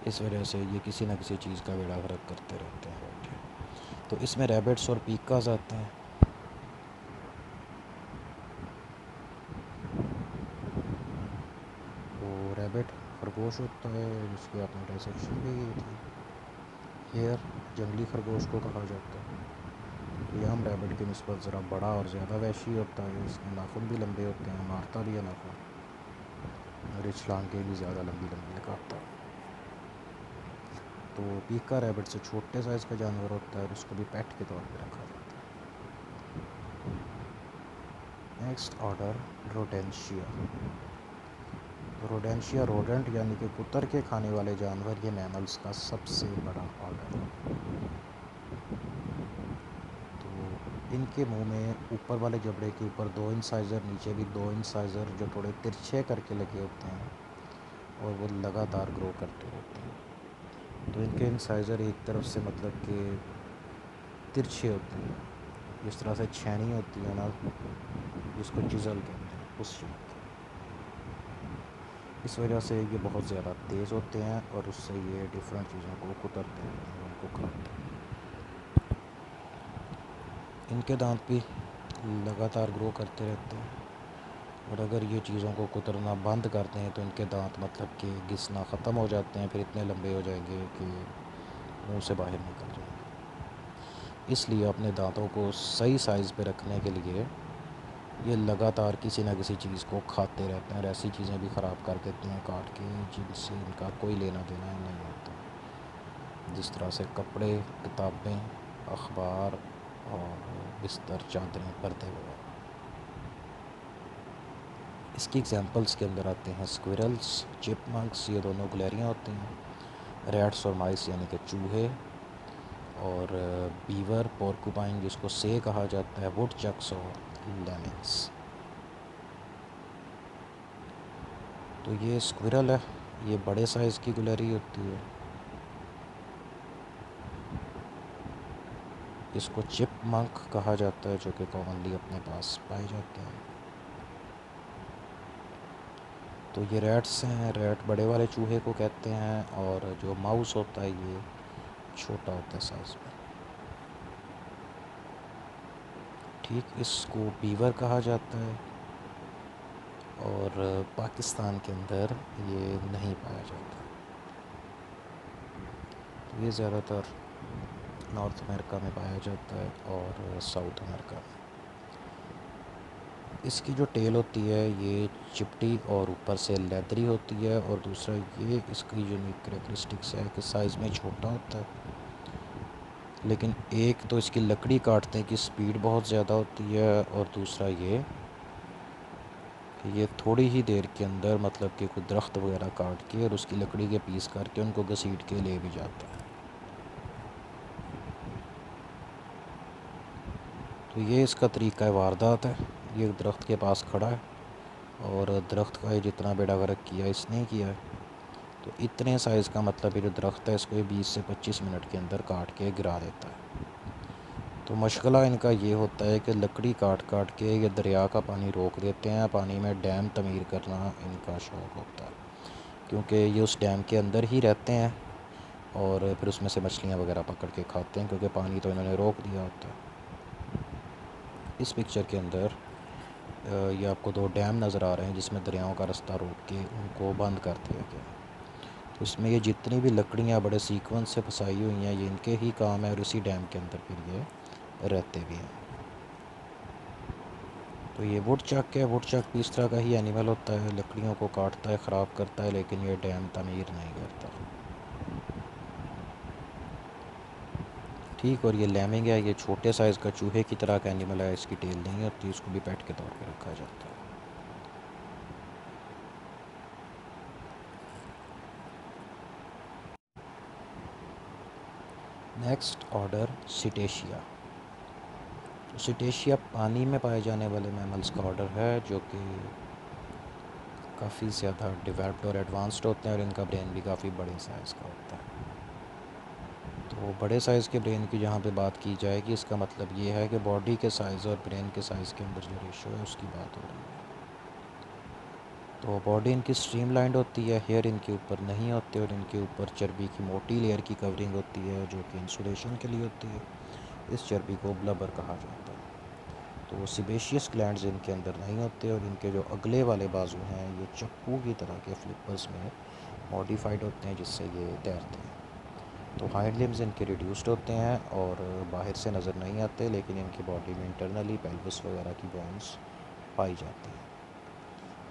इस वजह से ये किसी न किसी चीज़ का बेड़ा गर्क करते रहते हैं। तो इसमें रैबिट्स और पीकाज आते हैं। तो रैबिट खरगोश होता है जिसकी आपने डायसेक्शन भी की थी। हेयर जंगली खरगोश को कहा जाता है। ये आम रैबिट की निस्बत ज़रा बड़ा और ज़्यादा वहशी होता है। इसके नाखून भी लंबे होते हैं, मारता भी है नाखून और ये छलांगें भी ज़्यादा लंबी लंबी लगाता है। तो पीका रैबिट से छोटे साइज़ का जानवर होता है और उसको भी पेट के तौर पर रखा जाता है। Next order Rodentia. Rodentia rodent यानी कि कुतर के खाने वाले जानवर, ये मैमल्स का सबसे बड़ा ऑर्डर है। तो इनके मुंह में ऊपर वाले जबड़े के ऊपर 2 इंसाइज़र, नीचे भी 2 इंसाइज़र जो थोड़े तिरछे करके लगे होते हैं और वो लगातार ग्रो करते रहते हैं। तो इनके इंसाइज़र एक तरफ से मतलब कि तिरछे होते हैं, जिस तरह से छेनी होती है ना, जिसको चिज़ल कहते हैं, उस शेप की। इस वजह से ये बहुत ज़्यादा तेज़ होते हैं और उससे ये डिफरेंट चीज़ों को कुतरते हैं और उनको खाते हैं। इनके दांत भी लगातार ग्रो करते रहते हैं और अगर ये चीज़ों को कुतरना बंद करते हैं तो इनके दांत मतलब कि घिसना ख़त्म हो जाते हैं, फिर इतने लंबे हो जाएंगे कि मुंह से बाहर निकल जाएंगे। इसलिए अपने दांतों को सही साइज़ पे रखने के लिए ये लगातार किसी न किसी चीज़ को खाते रहते हैं और ऐसी चीज़ें भी ख़राब कर देते हैं काट के जिनसे इनका कोई लेना देना नहीं होता, जिस तरह से कपड़े, किताबें, अखबार और बिस्तर, चादरें, पर्दे वगैरह। इसकी एग्जांपल्स के अंदर आते हैं स्क्विरल्स, चिपमंक्स, ये दोनों गुलेरियाँ होती हैं। रैट्स और माइस यानी कि चूहे, और बीवर, पोर्कुपाइन जिसको से कहा जाता है, वुडचक्स और लेमिंग्स। तो ये स्क्विरल है, ये बड़े साइज़ की गुलेरी होती है। इसको चिपमंक कहा जाता है जो कि कॉमनली अपने पास पाए जाते हैं। तो ये रैट्स हैं, रैट बड़े वाले चूहे को कहते हैं, और जो माउस होता है ये छोटा होता है साइज़ में। ठीक, इसको बीवर कहा जाता है, और पाकिस्तान के अंदर ये नहीं पाया जाता। तो ये ज़्यादातर नॉर्थ अमेरिका में पाया जाता है और साउथ अमेरिका में। इसकी जो टेल होती है ये चिपटी और ऊपर से लेदरी होती है, और दूसरा ये इसकी यूनिक करेक्टरिस्टिक्स है कि साइज़ में छोटा होता है। लेकिन एक तो इसकी लकड़ी काटने की स्पीड बहुत ज़्यादा होती है, और दूसरा ये थोड़ी ही देर के अंदर मतलब कि कोई दरख्त वगैरह काट के और उसकी लकड़ी के पीस करके उनको घसीट के ले भी जाता है। तो ये इसका तरीका वारदात है। ये दरख्त के पास खड़ा है और दरख्त का ये जितना बेड़ा गर्क किया इसने ही किया है। तो इतने साइज़ का मतलब ये जो दरख्त है इसको ये 20 से 25 मिनट के अंदर काट के गिरा देता है। तो मशगला इनका ये होता है कि लकड़ी काट काट के ये दरिया का पानी रोक देते हैं, पानी में डैम तमीर करना इनका शौक़ होता है, क्योंकि ये उस डैम के अंदर ही रहते हैं और फिर उसमें से मछलियाँ वगैरह पकड़ के खाते हैं, क्योंकि पानी तो इन्होंने रोक दिया होता है। इस पिक्चर के अंदर ये आपको दो डैम नज़र आ रहे हैं जिसमें दरियाओं का रास्ता रोक के उनको बंद कर दिया गया। तो इसमें ये जितनी भी लकड़ियाँ बड़े सीक्वेंस से फंसाई हुई हैं ये इनके ही काम है, और इसी डैम के अंदर फिर ये रहते भी हैं। तो ये वुडचक है। वुडचक भी इस तरह का ही एनिमल होता है, लकड़ियों को काटता है, ख़राब करता है, लेकिन ये डैम तमीर नहीं करता। ठीक, और ये लैमिंग है, ये छोटे साइज़ का चूहे की तरह का एनिमल है, इसकी टेल नहीं होती, इसको भी पेट के तौर पे रखा जाता है। Next order Cetacea. तो सिटेशिया पानी में पाए जाने वाले मैमल्स का ऑर्डर है, जो कि काफ़ी ज़्यादा डेवलप्ड और एडवांस्ड होते हैं, और इनका ब्रेन भी काफ़ी बड़े साइज़ का होता है। तो बड़े साइज़ के ब्रेन की जहाँ पे बात की जाएगी, इसका मतलब ये है कि बॉडी के साइज़ और ब्रेन के साइज़ के अंदर जो रेशो है उसकी बात हो रही है। तो बॉडी इनकी स्ट्रीमलाइंड होती है, हेयर इनके ऊपर नहीं होते, और इनके ऊपर चर्बी की मोटी लेयर की कवरिंग होती है जो कि इंसुलेशन के लिए होती है। इस चर्बी को ब्लबर कहा जाता है। तो सिबेशियस ग्लैंड्स इनके अंदर नहीं होते, और इनके जो अगले वाले बाजू हैं ये चप्पू की तरह के फ्लिपर्स में मॉडिफाइड होते हैं जिससे ये तैरते हैं। तो हाइंड लिम्स इनके रिड्यूस्ड होते हैं और बाहर से नज़र नहीं आते, लेकिन इनकी बॉडी में इंटरनली पेल्विस वगैरह की बोन्स पाई जाती हैं।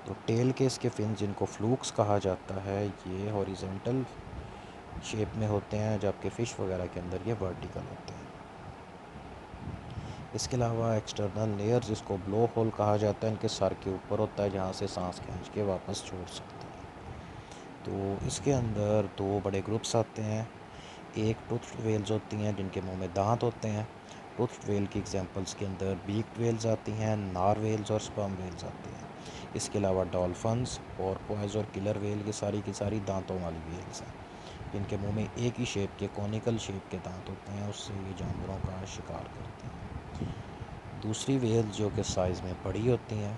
तो टेल के इसके फिन जिनको फ्लूक्स कहा जाता है ये हॉरिजेंटल शेप में होते हैं, जबकि फ़िश वगैरह के अंदर ये वर्टिकल होते हैं। इसके अलावा एक्सटर्नल लेयर जिसको ब्लो होल कहा जाता है इनके सर के ऊपर होता है, जहाँ से सांस खींच के वापस छोड़ सकते हैं। तो इसके अंदर दो बड़े ग्रुप्स आते हैं। एक टूथ्ड वेल्स होती हैं जिनके मुंह में दांत होते हैं। टूथ्ड वेल की एग्जांपल्स के अंदर बीक्ड वेल्स आती हैं, नार वेल्स और स्पर्म वेल्स आती हैं। इसके अलावा डॉल्फिन्स, पोर्पोइज और किलर वेल की सारी दांतों वाली वेल्स हैं, जिनके मुंह में एक ही शेप के कॉनिकल शेप के दांत होते हैं, उससे ये जानवरों का शिकार करते हैं। दूसरी वेल्स जो कि साइज़ में बड़ी होती हैं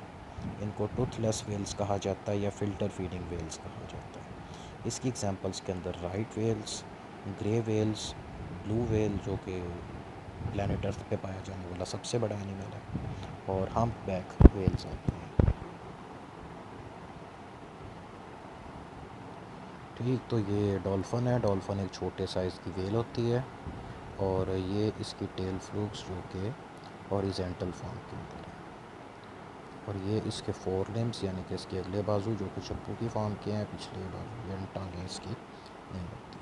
इनको टूथलेस वेल्स कहा जाता है या फ़िल्टर फीडिंग वेल्स कहा जाता है। इसकी एग्जांपल्स के अंदर right whales, grey whales, blue whale जो कि प्लैनेट अर्थ पे पाया जाने वाला सबसे बड़ा एनिमल है, और हम्पबैक वेल्स आते हैं। ठीक, तो ये डॉल्फिन है। डॉल्फिन एक छोटे साइज़ की वेल होती है, और ये इसकी टेल फ्लूक्स जो कि हॉरिजेंटल फॉर्म के अंदर है, और ये इसके फोर लिम्स यानी कि इसके अगले बाजू जो कि चप्पू की फॉर्म के हैं, पिछले बाजू या टांगें इसकी नहीं होती।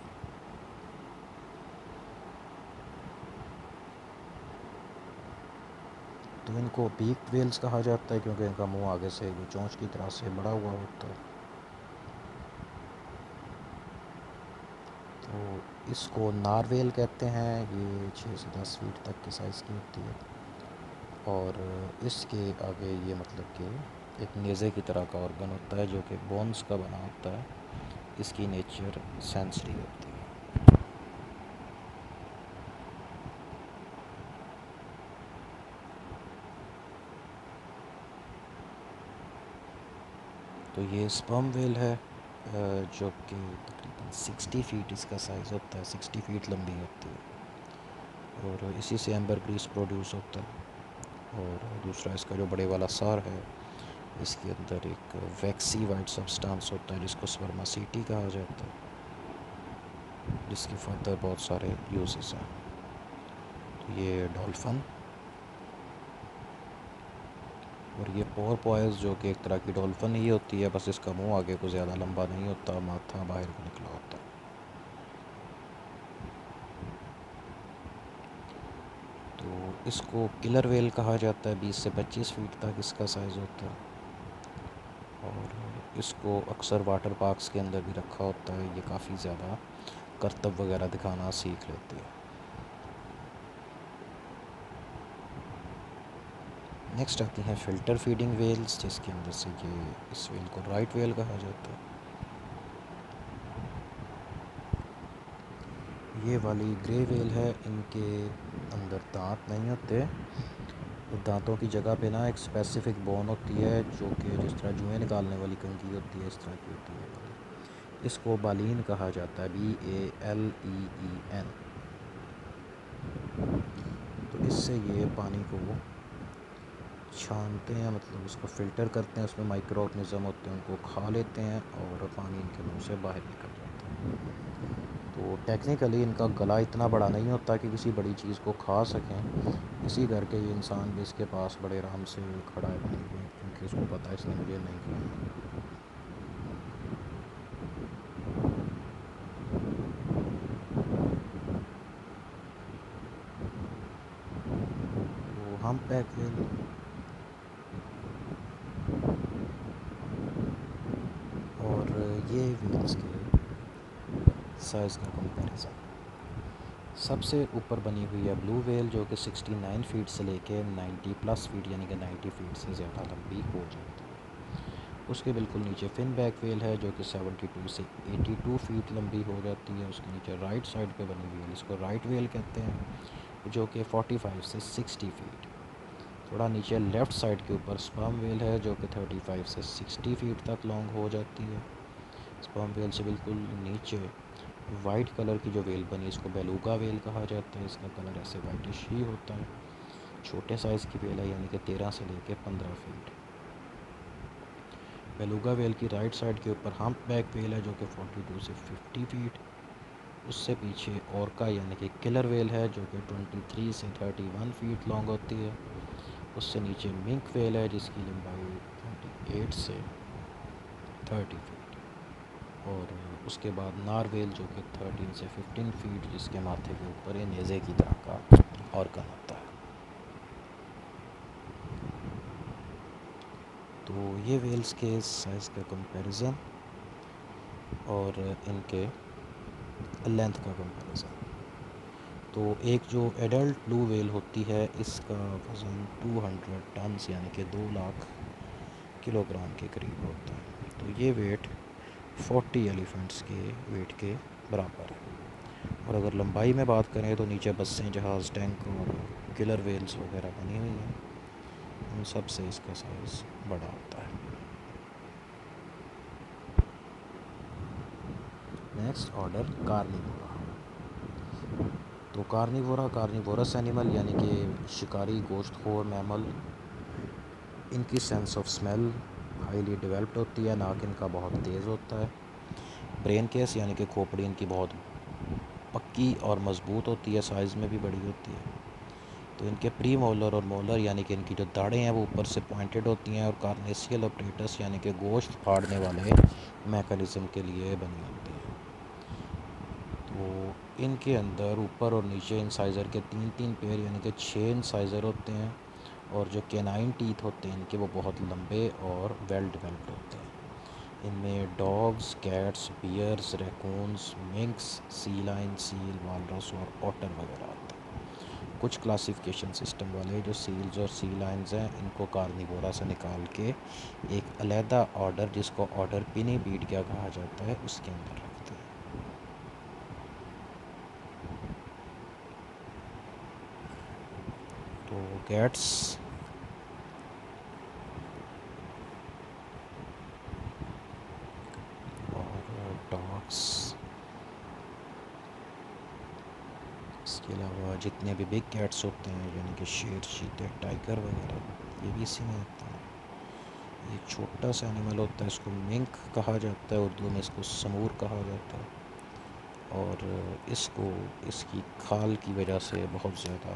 तो इनको बीक्ड वेल्स कहा जाता है क्योंकि इनका मुंह आगे से जो चोंच की तरह से बड़ा हुआ होता है। तो इसको नारवेल कहते हैं। ये 6 से 10 फीट तक के साइज़ की होती है, और इसके आगे ये मतलब कि एक नेज़े की तरह का ऑर्गन होता है जो कि बोन्स का बना होता है। इसकी नेचर सेंसरी होती है। तो ये स्पर्म वेल है, जो कि तकरीबन 60 फीट इसका साइज़ होता है, 60 फीट लंबी होती है और इसी से एम्बरग्रीस प्रोड्यूस होता है। और दूसरा इसका जो बड़े वाला सार है, इसके अंदर एक वैक्सी वाइट सब्सटेंस होता है जिसको स्पर्मासीटी कहा जाता है, जिसके फर्दर बहुत सारे यूजेस हैं। तो ये डॉल्फिन और ये पोरपोइस जो कि एक तरह की डॉल्फिन ही होती है, बस इसका मुंह आगे को ज़्यादा लंबा नहीं होता, माथा बाहर को निकला होता है। तो इसको किलर वेल कहा जाता है, 20 से 25 फीट तक इसका साइज़ होता है और इसको अक्सर वाटर पार्क्स के अंदर भी रखा होता है। ये काफ़ी ज़्यादा करतब वगैरह दिखाना सीख लेती है। नेक्स्ट आती हैं फ़िल्टर फीडिंग वेल्स, जिसके अंदर से ये इस वेल को राइट वेल कहा जाता है। ये वाली ग्रे वेल है, इनके अंदर दांत नहीं होते। दांतों की जगह पे ना एक स्पेसिफिक बोन होती है जो कि जिस तरह जुएँ निकालने वाली कंघी होती है, इस तरह की होती है। इसको बालीन कहा जाता है, BALEEN। तो इससे ये पानी को छानते हैं, मतलब उसको फ़िल्टर करते हैं, उसमें माइक्रो ऑर्गेनिज़म होते हैं, उनको खा लेते हैं और पानी इनके मुंह से बाहर निकल जाता है। तो टेक्निकली इनका गला इतना बड़ा नहीं होता कि किसी बड़ी चीज़ को खा सकें, इसी करके ये इंसान भी इसके पास बड़े आराम से खड़ा है पानी में, क्योंकि उसको पता है इसने मुझे नहीं खाना। तो हम पैक वेल और ये व्हील्स के साइज़ का कंपैरिजन। सबसे ऊपर बनी हुई है ब्लू वेल जो कि 69 फीट से लेके 90 प्लस फीट यानी कि 90 फीट से ज़्यादा लंबी हो जाती है। उसके बिल्कुल नीचे फिन बैक वेल है जो कि 72 से 82 फीट लंबी हो जाती है। उसके नीचे राइट साइड पे बनी हुई है, इसको राइट वेल कहते हैं, जो कि 45 से 60 फीट। थोड़ा नीचे लेफ़्ट साइड के ऊपर स्पर्म वेल है जो कि 35 से 60 फीट तक लॉन्ग हो जाती है। स्पर्म वेल से बिल्कुल नीचे वाइट कलर की जो वेल बनी, इसको बेलूगा वेल कहा जाता है। इसका कलर ऐसे वाइटिश ही होता है। छोटे साइज़ की वेल है, यानी कि 13 से लेके 15 फीट। बेलूगा वेल की राइट साइड के ऊपर हम्प बैक वेल है जो कि 42 से 50 फीट। उससे पीछे ऑर्का यानी कि किलर वेल है जो कि 23 से 31 फीट लॉन्ग होती है। उससे नीचे मिंक वेल है जिसकी लंबाई 28 से 30 फीट। और उसके बाद नारवेल जो कि 13 से 15 फीट, जिसके माथे के ऊपर ये नेज़े की तरह का ऑर्गन होता है। तो ये वेल्स के साइज़ का कंपैरिजन और इनके लेंथ का कंपैरिजन। तो एक जो एडल्ट ब्लू वेल होती है, इसका वज़न 200 टन यानी कि 2 लाख किलोग्राम के करीब होता है। तो ये वेट 40 एलिफेंट्स के वेट के बराबर है। और अगर लंबाई में बात करें तो नीचे बसें, जहाज़, टैंक और किलर वेल्स वगैरह बनी हुई हैं, उन सब से इसका साइज़ बड़ा होता है। Next order Carnivora. तो कार्निवोरा कार्निवोरस एनिमल यानी कि शिकारी गोश्तखोर मैमल। इनकी sense of smell highly developed होती है, नाक इनका बहुत तेज़ होता है। ब्रेन केस यानी कि खोपड़ी इनकी बहुत पक्की और मज़बूत होती है, साइज़ में भी बड़ी होती है। तो इनके प्री मोलर और मोलर यानी कि इनकी जो दाढ़ें हैं वो ऊपर से पॉइंटेड होती हैं और कार्नेशियल ऑपरेटस यानी कि गोश्त फाड़ने वाले मैकेनिज़्म के लिए बनी होती हैं। तो इनके अंदर ऊपर और नीचे इंसाइज़र के 3-3 पेयर यानी कि 6 इंसाइज़र होते हैं। और जो कैनाइन टीथ होते हैं इनके, वो बहुत लंबे और वेल डेवलप्ड होते हैं। इनमें डॉग्स, कैट्स, बियर्स, रैकून्स, मिंक्स, सी लाइन, सील, वालरस और ऑटर वगैरह आते हैं। कुछ क्लासिफिकेशन सिस्टम वाले जो सील्स और सी लाइन्स हैं, इनको कार्निवोरा से निकाल के एक अलहदा ऑर्डर, जिसको ऑर्डर पिनीपीडिया कहा जाता है, उसके अंदर रखते हैं। तो कैट्स इसके अलावा जितने भी बिग कैट्स होते हैं यानी कि शेर, चीते, टाइगर वगैरह, ये भी इसी में आते हैं। एक छोटा सा एनिमल होता है, इसको मिंक कहा जाता है, उर्दू में इसको समूर कहा जाता है। और इसको इसकी खाल की वजह से बहुत ज़्यादा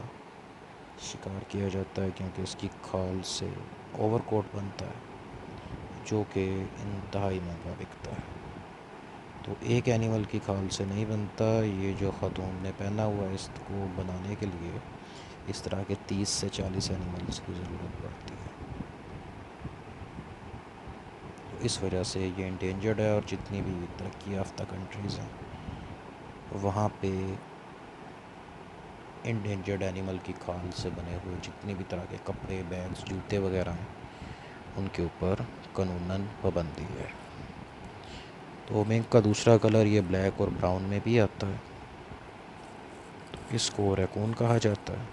शिकार किया जाता है, क्योंकि इसकी खाल से ओवरकोट बनता है जो कि इंतहाई महंगा बिकता है। तो एक एनिमल की खाल से नहीं बनता, ये जो ख़ातून ने पहना हुआ है इसको बनाने के लिए इस तरह के 30 से 40 एनिमल्स की ज़रूरत पड़ती है। तो इस वजह से ये इंडेंजर्ड है, और जितनी भी तरक्की याफ्ता कंट्रीज़ हैं वहाँ पे इंडेंजर्ड एनिमल की खाल से बने हुए जितने भी तरह के कपड़े, बैग्स, जूते वगैरह हैं उनके ऊपर कानूनन पाबंदी है। तो मिंक का दूसरा कलर ये ब्लैक और ब्राउन में भी आता है। तो इसको रैकून कहा जाता है।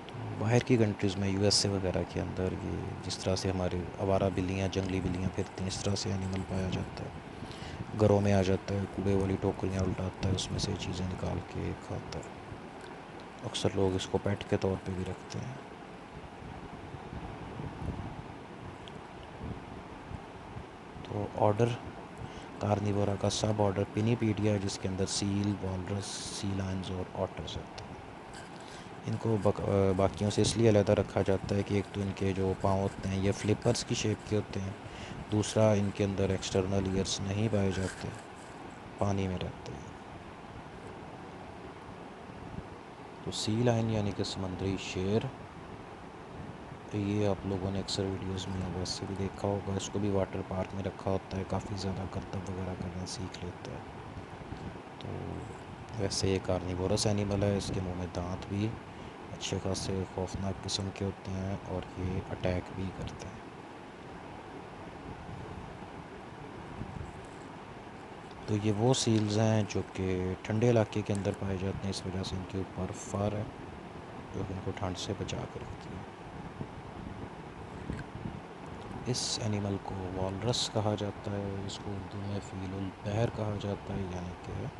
तो बाहर की कंट्रीज़ में यूएसए वगैरह के अंदर ये जिस तरह से हमारे आवारा बिल्लियाँ, जंगली बिल्लियाँ फिरती हैं, इस तरह से एनिमल पाया जाता है। घरों में आ जाता है, कूड़े वाली टोकरियाँ उल्टाता है, उसमें से चीज़ें निकाल के खाता है। अक्सर लोग इसको पेट के तौर पे भी रखते हैं। तो ऑर्डर कार्निवोरा का सब ऑर्डर पिनीपीडिया है, जिसके अंदर सील, वॉलरस, सी लायंस और ऑटर्स आते हैं। इनको बाकियों से इसलिए अलग रखा जाता है कि एक तो इनके जो पाँव होते हैं ये फ्लिपर्स की शेप के होते हैं, दूसरा इनके अंदर एक्सटर्नल ईयर्स नहीं पाए जाते, पानी में रहते हैं। तो सी लायन यानी कि समुद्री शेर, ये आप लोगों ने अक्सर वीडियोस में वैसे भी देखा होगा, इसको भी वाटर पार्क में रखा होता है, काफ़ी ज़्यादा करतब वगैरह करना सीख लेता है। तो वैसे ये कार्निवोरस एनिमल है, इसके मुंह में दांत भी अच्छे खासे खौफनाक किस्म के होते हैं और ये अटैक भी करते हैं। तो ये वो सील्स हैं जो कि ठंडे इलाके के अंदर पाए जाते हैं, इस वजह से इनके ऊपर फर है जो कि इनको ठंड से बचा कर रखती है। इस एनिमल को वॉलरस कहा जाता है, इसको उर्दू में फ़ीलुल बहर कहा जाता है, यानी कि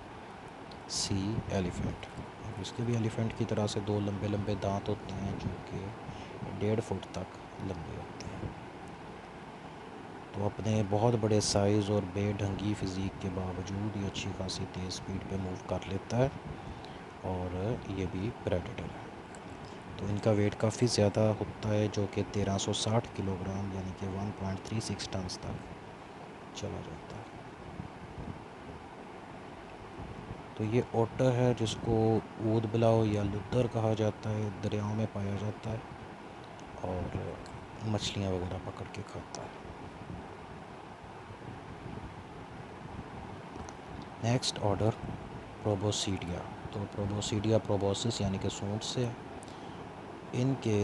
सी एलिफेंट। अब इसके भी एलिफेंट की तरह से दो लंबे लंबे दांत होते हैं जो कि 1.5 फुट तक लंबे होते हैं। तो अपने बहुत बड़े साइज़ और बेढंगी फ़िज़ीक के बावजूद ये अच्छी खासी तेज़ स्पीड पे मूव कर लेता है, और ये भी प्रेडेटर है। तो इनका वेट काफ़ी ज़्यादा होता है, जो कि 1360 किलोग्राम यानी कि 1.36 टन तक चला जाता है। तो ये ओटर है जिसको ऊद बिलाव या लुद्दर कहा जाता है, दरियाओं में पाया जाता है और मछलियाँ वगैरह पकड़ के खाता है। Next order Proboscidea. तो प्रोबोसीडिया प्रोबोसिस यानी कि सूंड से, इनके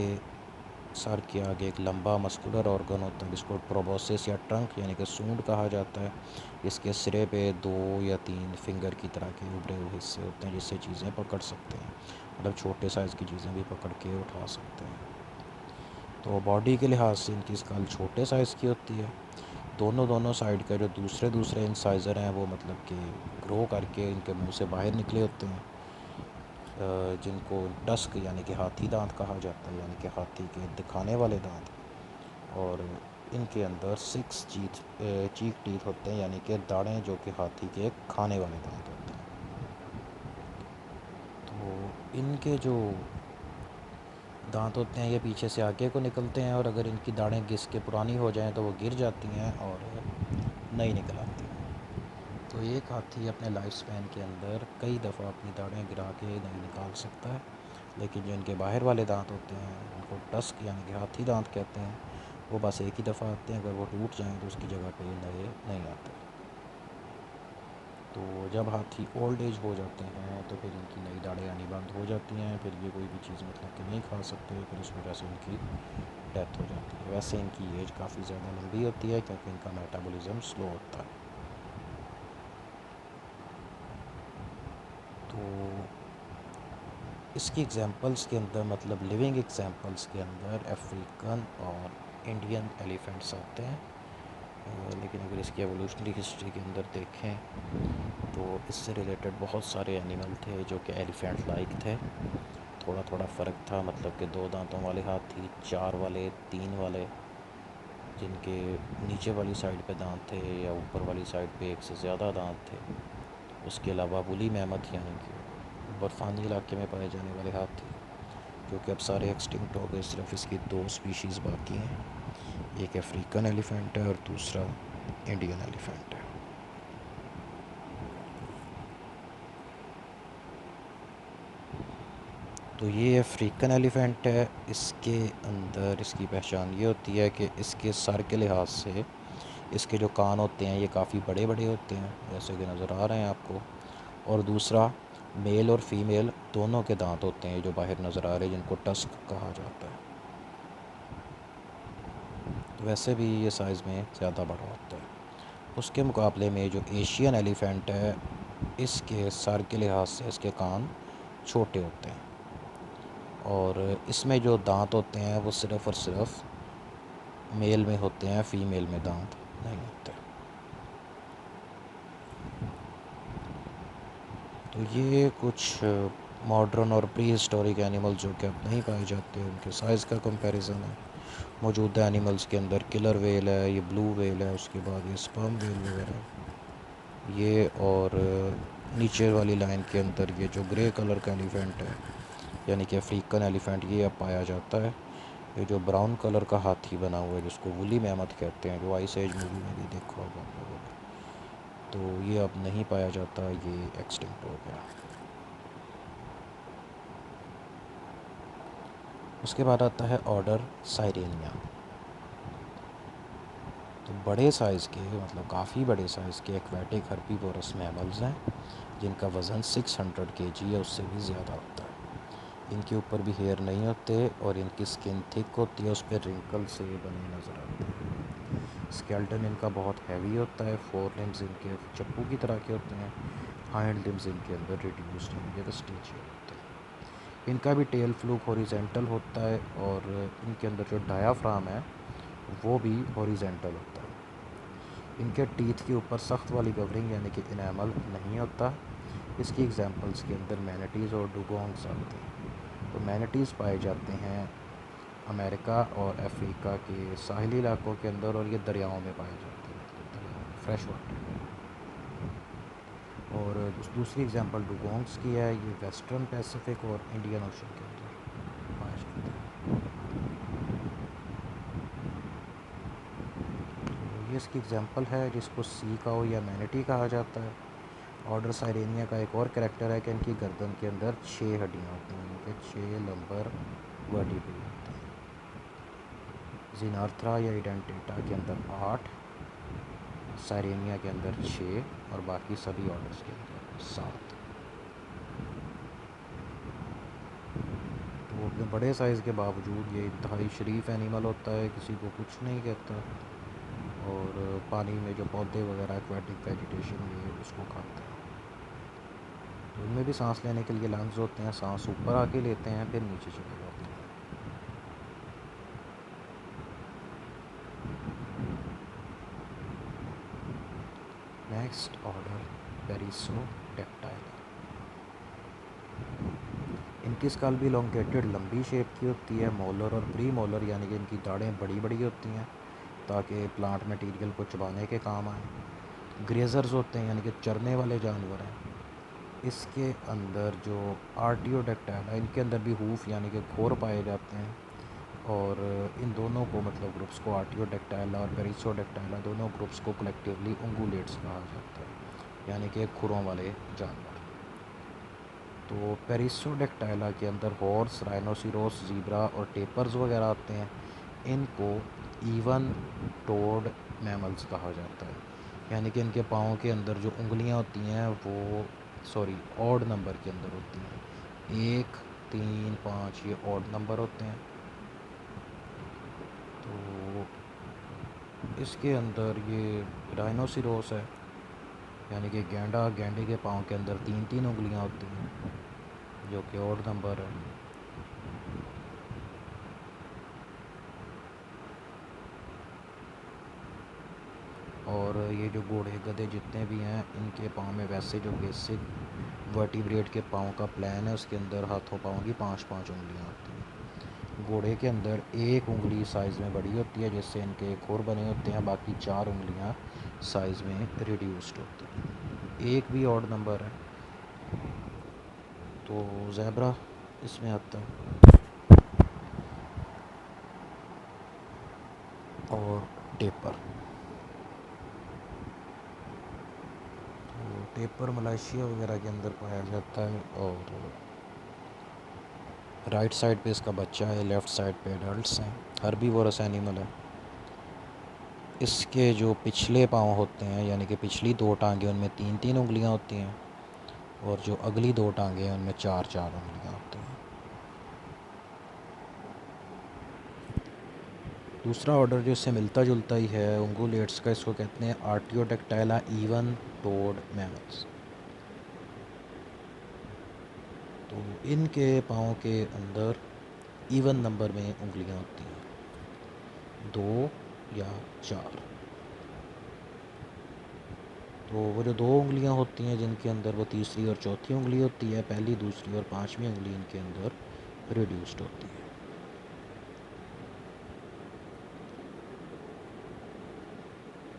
सर के आगे एक लंबा मस्कुलर ऑर्गन होता है जिसको प्रोबोसिस या ट्रंक यानी कि सूंड कहा जाता है। इसके सिरे पे 2 या 3 फिंगर की तरह के उभरे हुए हिस्से होते हैं जिससे चीज़ें पकड़ सकते हैं, मतलब छोटे साइज़ की चीज़ें भी पकड़ के उठा सकते हैं। तो बॉडी के लिहाज से इनकी स्कल छोटे साइज़ की होती है। दोनों दोनों साइड का जो दूसरे दूसरे इंसाइज़र हैं वो मतलब कि ग्रो करके इनके मुंह से बाहर निकले होते हैं, जिनको टस्क यानी कि हाथी दांत कहा जाता है, यानी कि हाथी के दिखाने वाले दांत। और इनके अंदर 6 चीक टीथ होते हैं, यानी कि दाढ़ें जो कि हाथी के खाने वाले दांत होते हैं। तो इनके जो दांत होते हैं ये पीछे से आगे को निकलते हैं, और अगर इनकी दाढ़ें घिस के पुरानी हो जाएं तो वो गिर जाती हैं और नई निकल आती हैं। तो एक हाथी अपने लाइफ स्पैन के अंदर कई दफ़ा अपनी दाढ़ें गिरा के नई निकाल सकता है, लेकिन जो इनके बाहर वाले दांत होते हैं उनको टस्क यानी कि हाथी दांत कहते हैं, वो बस एक ही दफ़ा आते हैं, अगर वो टूट जाएं तो उसकी जगह पे नए नहीं आते। तो जब हाथी ओल्ड एज हो जाते हैं तो फिर इनकी नई दाढ़ें आनी बंद हो जाती हैं, फिर ये कोई भी चीज़ मतलब कि नहीं खा सकते, फिर इस वजह से इनकी डेथ हो जाती है। वैसे इनकी एज काफ़ी ज़्यादा लंबी होती है क्योंकि इनका मेटाबॉलिज्म स्लो होता है। तो इसकी एग्जांपल्स के अंदर, मतलब लिविंग एग्जांपल्स के अंदर अफ्रीकन और इंडियन एलिफेंट्स आते हैं। लेकिन अगर इसकी एवोल्यूशनरी हिस्ट्री के अंदर देखें तो इससे रिलेटेड बहुत सारे एनिमल थे जो कि एलिफेंट लाइक थे। थोड़ा थोड़ा फ़र्क था, मतलब कि 2 दांतों वाले हाथी, 4 वाले, 3 वाले, जिनके नीचे वाली साइड पे दांत थे या ऊपर वाली साइड पे एक से ज़्यादा दांत थे। उसके अलावा वुली मैमथ यानी कि बर्फ़ानी इलाके में पाए जाने वाले हाथी, जो कि अब सारे एक्सटिंक्ट हो गए, सिर्फ इसकी 2 स्पीशीज़ बाकी हैं। एक अफ्रीकन एलिफेंट है और दूसरा इंडियन एलिफेंट है। तो ये अफ्रीकन एलिफेंट है। इसके अंदर इसकी पहचान ये होती है कि इसके सर के लिहाज से इसके जो कान होते हैं ये काफ़ी बड़े बड़े होते हैं, जैसे कि नज़र आ रहे हैं आपको। और दूसरा, मेल और फीमेल दोनों के दांत होते हैं जो बाहर नज़र आ रहे हैं, जिनको टस्क कहा जाता है। तो वैसे भी ये साइज़ में ज़्यादा बड़ा होता है। उसके मुकाबले में जो एशियन एलिफेंट है, इसके सर के लिहाज से इसके कान छोटे होते हैं और इसमें जो दांत होते हैं वो सिर्फ़ और सिर्फ मेल में होते हैं, फ़ीमेल में दांत नहीं होते। तो ये कुछ मॉडर्न और प्री हिस्टोरिक एनिमल्स जो कि अब नहीं पाए जाते, उनके साइज़ का कंपैरिजन है। मौजूदा एनिमल्स के अंदर किलर वेल है, ये ब्लू वेल है, उसके बाद ये स्पर्म वेल वगैरह ये, और नीचे वाली लाइन के अंदर ये जो ग्रे कलर का एलिफेंट है यानी कि अफ्रीकन एलिफेंट, ये अब पाया जाता है। ये जो ब्राउन कलर का हाथी बना हुआ है जिसको वुली मैमथ कहते हैं, जो आइस एज मूवी में भी देखा होगा आप लोगों ने, तो ये अब नहीं पाया जाता, ये एक्सटिंक्ट हो गया। उसके बाद आता है ऑर्डर साइरेनिया। तो बड़े साइज़ के, मतलब काफ़ी बड़े साइज़ के एक्वेटिक हर्बीवोरस मैमल्स हैं जिनका वज़न 600 kg या उससे भी ज़्यादा होता है। इनके ऊपर भी हेयर नहीं होते और इनकी स्किन थिक होती है, उस पर रिंकल से बने नज़र आते हैं। स्केल्टन इनका बहुत हैवी होता है, 4 लिम्स इनके चप्पू की तरह के होते हैं, हाइंड लिम्स इनके अंदर रिड्यूस्ड यानी कि वेस्टिजियल होते हैं। इनका भी टेल फ्लूक हॉरिजेंटल होता है और इनके अंदर जो डायाफ्राम है वो भी हॉरिजेंटल होता है। इनके टीथ के ऊपर सख्त वाली कवरिंग यानी कि इनेमल नहीं होता। इसकी एग्जांपल्स के अंदर मैनेटीज़ और डुगोंग्स आते हैं। तो मैनेटीज़ पाए जाते हैं अमेरिका और अफ्रीका के साहिली इलाकों के अंदर, और ये दरियाओं में पाए जाते हैं, मतलब दरियाओं में, फ्रेश वाटर में। और दूसरी एग्जांपल डुगोंग्स की है, ये वेस्टर्न पैसिफिक और इंडियन ओशन के अंदर पाए जाते हैं। तो ये इसकी एग्जांपल है जिसको सी काऊ या मैनिटी कहा जाता है। ऑर्डर साइरेनिया का एक और करैक्टर है कि इनकी गर्दन के अंदर 6 हड्डियाँ होती हैं, इनके 6 लंबर वर्टिब्रे होते हैं। जिनार्थ्रा या इडेंटेटा के अंदर 8, साइरेनिया के अंदर 6 और बाकी सभी ऑर्डर्स के अंदर 7। तो अपने बड़े साइज़ के बावजूद ये इंतहाई शरीफ एनिमल होता है, किसी को कुछ नहीं कहता, और पानी में जो पौधे वगैरह एक्वाटिक वेजिटेशन ये उसको खाते हैं। तो इनमें भी सांस लेने के लिए लंग्स होते हैं, सांस ऊपर आके लेते हैं फिर नीचे चले जाते हैं। Next order Perissodactyla. इनकी स्कल भी लोंगेटेड लंबी शेप की होती है। मोलर और प्री मोलर यानी कि इनकी दाढ़ें बड़ी बड़ी होती हैं ताकि प्लांट मटेरियल को चबाने के काम आए। ग्रेजर्स होते हैं यानी कि चरने वाले जानवर हैं। इसके अंदर जो आर्टियोडेक्टाइला, इनके अंदर भी हूफ यानी कि खोर पाए जाते हैं, और इन दोनों को, मतलब ग्रुप्स को, आर्टियोडेक्टाइला और पेरिसोडेक्टाइला दोनों ग्रुप्स को कलेक्टिवली उंगुलेट्स कहा जाता है यानी कि खुरों वाले जानवर। तो पेरिसोडेक्टाइला के अंदर हॉर्स, राइनोसिरोस, ज़ीब्रा और टेपर्स वगैरह आते हैं। इनको इवन टोड मैमल्स कहा जाता है, यानी कि इनके पाँव के अंदर जो उंगलियां होती हैं वो, सॉरी, ऑड नंबर के अंदर होती हैं। 1, 3, 5 ये ऑड नंबर होते हैं। तो इसके अंदर ये राइनोसिरोस है यानी कि गैंडा, गैंडे के पाँव के अंदर 3 3 उंगलियां होती हैं जो कि ऑड नंबर है। और ये जो घोड़े गधे जितने भी हैं इनके पाँव में वैसे जो बेसिक वर्टिब्रेट के पाँव का प्लान है उसके अंदर हाथों पाँव की 5-5 उंगलियाँ होती हैं। घोड़े के अंदर एक उंगली साइज़ में बड़ी होती है जिससे इनके एक और बने होते हैं, बाकी 4 उंगलियाँ साइज़ में रिड्यूस्ड होती हैं। एक भी ऑड नंबर है। तो ज़ेब्रा इसमें आता है। और टेपर, तो टेपर मलेशिया वगैरह के अंदर पाया जाता है और राइट साइड पे इसका बच्चा है, लेफ़्ट साइड पे एडल्ट्स हैं। हर्बीवोरस एनिमल है। इसके जो पिछले पाँव होते हैं यानी कि पिछली 2 टांगें उनमें 3-3 उंगलियां होती हैं और जो अगली 2 टांगें हैं उनमें 4-4 उंगलियां होती हैं। दूसरा ऑर्डर जो इससे मिलता जुलता ही है उंगुलेट्स का, इसको कहते हैं आर्टियोडेक्टाइला इवन टोड मैमल्स। तो इनके पाँव के अंदर इवन नंबर में उंगलियां होती हैं, 2 या 4। तो वो जो 2 उंगलियां होती हैं जिनके अंदर वो तीसरी और चौथी उंगली होती है, पहली, दूसरी और पांचवी उंगली इनके अंदर रिड्यूस्ड होती है।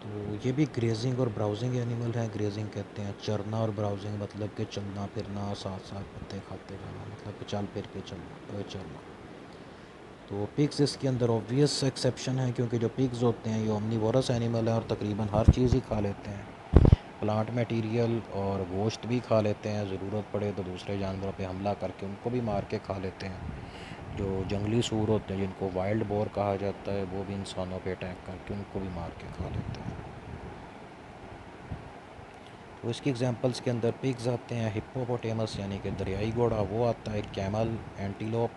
तो ये भी ग्रेजिंग और ब्राउजिंग एनिमल हैं। ग्रेजिंग कहते हैं चरना और ब्राउजिंग मतलब कि चलना फिरना, साथ साथ पत्ते खाते जाना, मतलब कि चल फिर के चलना। तो पिग्स इसके अंदर ऑब्वियस एक्सेप्शन है क्योंकि जो पिग्स होते हैं ये ओमनीवोरस एनिमल है और तकरीबन हर चीज़ ही खा लेते हैं। प्लांट मटेरियल और गोश्त भी खा लेते हैं, ज़रूरत पड़े तो दूसरे जानवरों पे हमला करके उनको भी मार के खा लेते हैं। जो जंगली सूर होते हैं जिनको वाइल्ड बोर कहा जाता है वो भी इंसानों पे अटैक करके उनको भी मार के खा लेते हैं। तो इसकी एग्जांपल्स के अंदर पिग्स आते हैं, हिप्पोपोटेमस यानी कि दरियाई घोड़ा वो आता है, camel, antelope,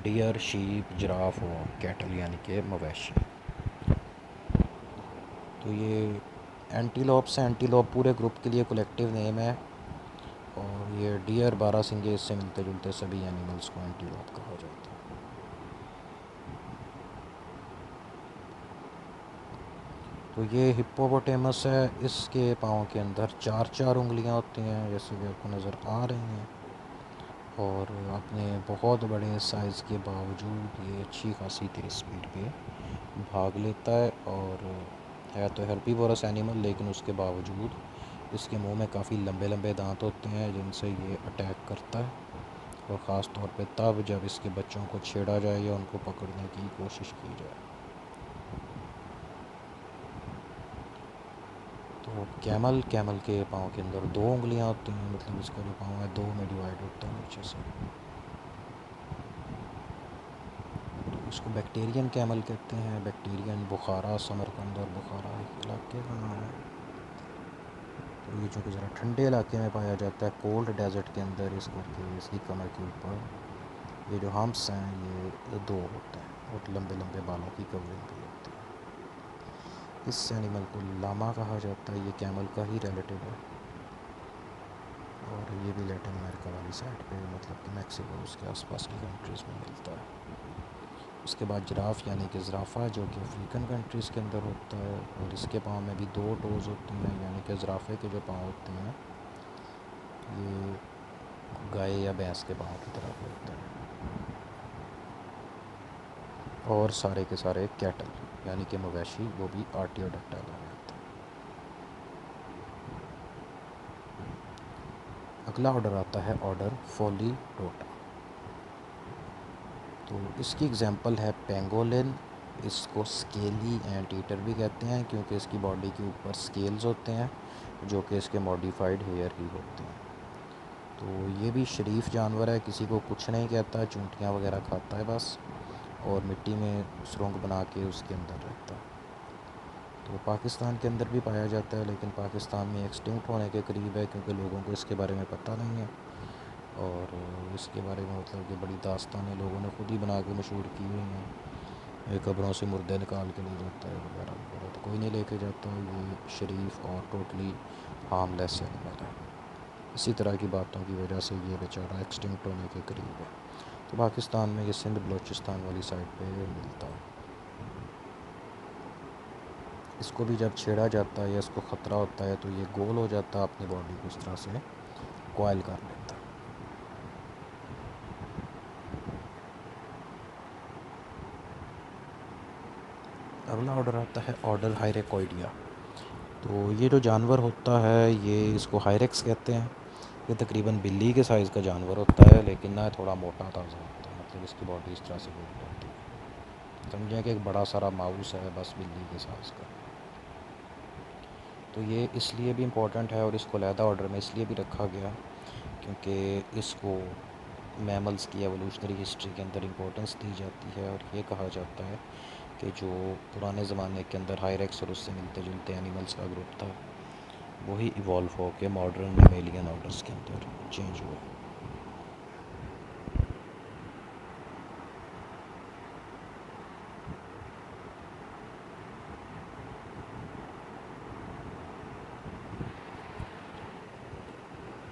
deer, sheep, giraffe और कैटल यानी कि मवेशी। तो ये एंटीलोप्स हैं। एंटीलोप पूरे ग्रुप के लिए कलेक्टिव नेम है और ये डियर, बारहसिंगे, इससे मिलते जुलते सभी एनिमल्स को एंटीलोप कहा जाता है। तो ये हिप्पोपोटेमस है, इसके पाँव के अंदर 4-4 उंगलियां होती हैं जैसे कि आपको नज़र आ रही हैं और अपने बहुत बड़े साइज़ के बावजूद ये अच्छी खासी तेज़ स्पीड पे भाग लेता है। और है तो हेर्बीवोरस एनिमल लेकिन उसके बावजूद इसके मुंह में काफ़ी लंबे लंबे दांत होते हैं जिनसे ये अटैक करता है और ख़ास तौर पे तब जब इसके बच्चों को छेड़ा जाए या उनको पकड़ने की कोशिश की जाए। तो कैमल के पाँव के अंदर 2 उंगलियां होती हैं, मतलब इसका जो पाँव है 2 में डिवाइड होता है नीचे से। तो इसको बैक्टीरियन कैमल कहते हैं। बैक्टीरियन बुखारा, समरकंद और बुखारा एक इलाके का नाम है। तो ये जो कि ज़रा ठंडे इलाके में पाया जाता है, कोल्ड डेजर्ट के अंदर, इस करके इसकी कमर के ऊपर ये जो हम्प्स हैं ये 2 होते हैं और लंबे लंबे बालों की कवरिंग भी होती है। इस एनिमल को लामा कहा जाता है, ये कैमल का ही रिलेटिव है और ये भी लैटिन अमेरिका वाली साइड पे मतलब कि मैक्सिको उसके आसपास की कंट्रीज़ में मिलता है। उसके बाद जिराफ यानी कि ज़राफ़ा जो कि अफ्रीकन कंट्रीज़ के अंदर होता है और इसके पाँव में भी 2 टोज़ होती हैं, यानी कि ज़राफ़े के जो पाँव होते हैं ये गाय या भैंस के पाँव की तरह होते हैं। और सारे के सारे कैटल यानी कि मवेशी वो भी आर्टियोडेक्टाइला में आते हैं। अगला ऑर्डर आता है ऑर्डर फोलीरोटा। तो इसकी एग्जांपल है पेंगोलिन। इसको स्केली एंट ईटर भी कहते हैं क्योंकि इसकी बॉडी के ऊपर स्केल्स होते हैं जो कि इसके मॉडिफाइड हेयर ही होते हैं। तो ये भी शरीफ जानवर है, किसी को कुछ नहीं कहता, चूंटियाँ वगैरह खाता है बस और मिट्टी में सुरंग बना के उसके अंदर रहता है। तो पाकिस्तान के अंदर भी पाया जाता है लेकिन पाकिस्तान में एक्सटिंक्ट होने के करीब है क्योंकि लोगों को इसके बारे में पता नहीं है और इसके बारे में मतलब कि बड़ी दास्तानें लोगों ने खुद ही बना के मशहूर की हुई हैं। ये कब्रों से मुर्दे निकाल के ले जाता है वगैरह वगैरह, तो कोई नहीं लेके जाता। ये शरीफ और टोटली हार्मलेस एनिमल है। इसी तरह की बातों की वजह से ये बेचारा एक्सटिंक्ट होने के करीब है। तो पाकिस्तान में ये सिंध बलूचिस्तान वाली साइड पे मिलता है। इसको भी जब छेड़ा जाता है या इसको ख़तरा होता है तो ये गोल हो जाता है, अपनी बॉडी को इस तरह से कॉइल कर लेता है। अगला ऑर्डर आता है ऑर्डर हायरेकोइडिया। तो ये जो जानवर होता है ये इसको हायरेक्स कहते हैं। ये तकरीबन बिल्ली के साइज़ का जानवर होता है, लेकिन ना थोड़ा मोटा ताज़ा होता है, मतलब इसकी बॉडी इस तरह से बिल्ड होती है। समझें कि एक बड़ा सारा माउस है बस बिल्ली के साइज़ का। तो ये इसलिए भी इम्पोर्टेंट है और इसको अलहदा ऑर्डर में इसलिए भी रखा गया क्योंकि इसको मैमल्स की एवोल्यूशनरी हिस्ट्री के अंदर इम्पोर्टेंस दी जाती है, और ये कहा जाता है कि जो पुराने ज़माने के अंदर हायरेक्स और उससे मिलते जुलते एनिमल्स का ग्रुप था वही इवॉल्व हो के मॉडर्न मेमेलियन ऑर्डर्स के अंदर चेंज हुआ।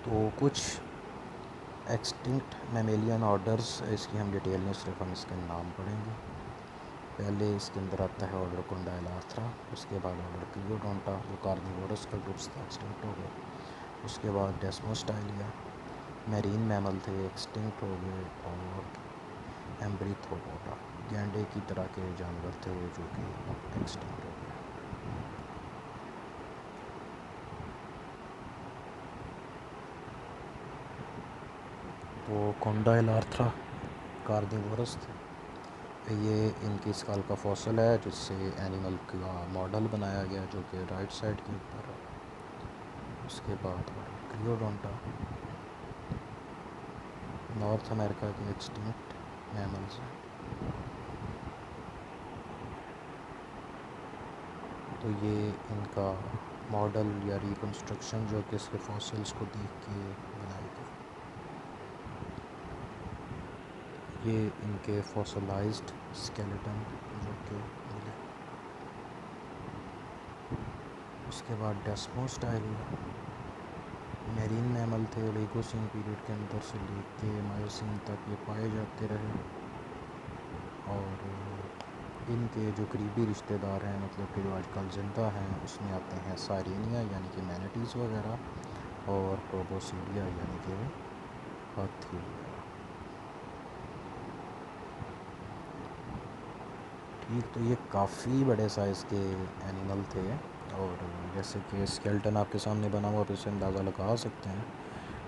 तो कुछ एक्सटिंक्ट मेमेलियन ऑर्डर्स इसकी हम डिटेल में सिर्फ हम इसके नाम पढ़ेंगे। पहले इसके अंदर आता है ऑर्डर कोंडाइलार्थ्रा, उसके बाद ऑर्डर क्लियोडोंटा जो कार्निवोरस का ग्रुप्स था, एक्सटिंक्ट हो गए। उसके बाद डेस्मोस्टाइलिया मैरीन मैमल थे, एक्सटिंक्ट हो गए। और एम्ब्रीथोपोडा गैंडे की तरह के जानवर थे जो कि एक्सटिंक्ट हो गए। तो कोंडाइलार्थ्रा कार्निवोरस थे। ये इनकी स्काल का फॉसल है जिससे एनिमल का मॉडल बनाया गया जो कि राइट साइड के ऊपर है। उसके बाद क्लियोडोंटा नॉर्थ अमेरिका के एक्सटिंक्ट मैमल्स हैं। तो ये इनका मॉडल या रिकन्स्ट्रक्शन जो कि इसके फॉसिल्स को देख के बनाई गई। ये इनके फॉसिलाइज्ड स्केलेटन जो कि मिले। उसके बाद डेस्मोस्टाइलिया मैरीन मैमल थे, ओलिगोसीन पीरियड के अंदर से लेके मायोसीन तक ये पाए जाते रहे। और इनके जो करीबी रिश्तेदार हैं, मतलब कि जो आजकल ज़िंदा हैं, उसमें आते हैं साइरेनिया यानी कि मैनाटीज़ वगैरह, और प्रोबोसीडिया यानी कि हाथी वगैरह। ठीक, तो ये काफ़ी बड़े साइज़ के एनिमल थे। और जैसे कि स्केल्टन आपके सामने बना हुआ, तो इससे अंदाज़ा लगा सकते हैं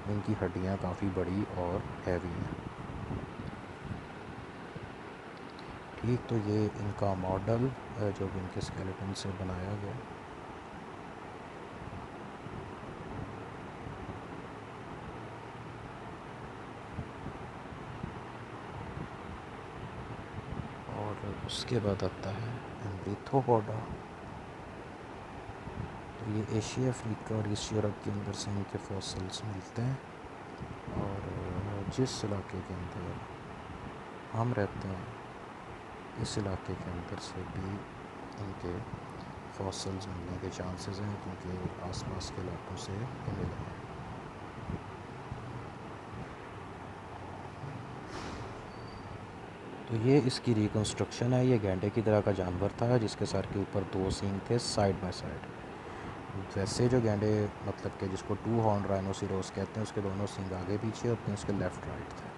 इनकी हड्डियाँ काफ़ी बड़ी और हैवी हैं। ठीक, तो ये इनका मॉडल जो कि इनके स्केलेटन से बनाया गया। और उसके बाद आता है एम्ब्रीथोपोडा। तो ये एशिया, अफ्रीका और ईस्ट यूरोप के अंदर से इनके फॉसिल्स मिलते हैं। और जिस इलाके के अंदर हम रहते हैं इस इलाके के अंदर से भी इनके फॉसिल्स मिलने के चांसेस हैं क्योंकि आसपास के इलाकों से ये मिले हैं। तो ये इसकी रिकन्स्ट्रक्शन है। ये गैंडे की तरह का जानवर था जिसके सर के ऊपर दो सींग थे साइड बाय साइड। वैसे जो गैंडे, मतलब कि जिसको टू हॉर्न राइनोसिरोस कहते हैं, उसके दोनों सींग आगे पीछे होते हैं, उसके लेफ़्ट राइट थे।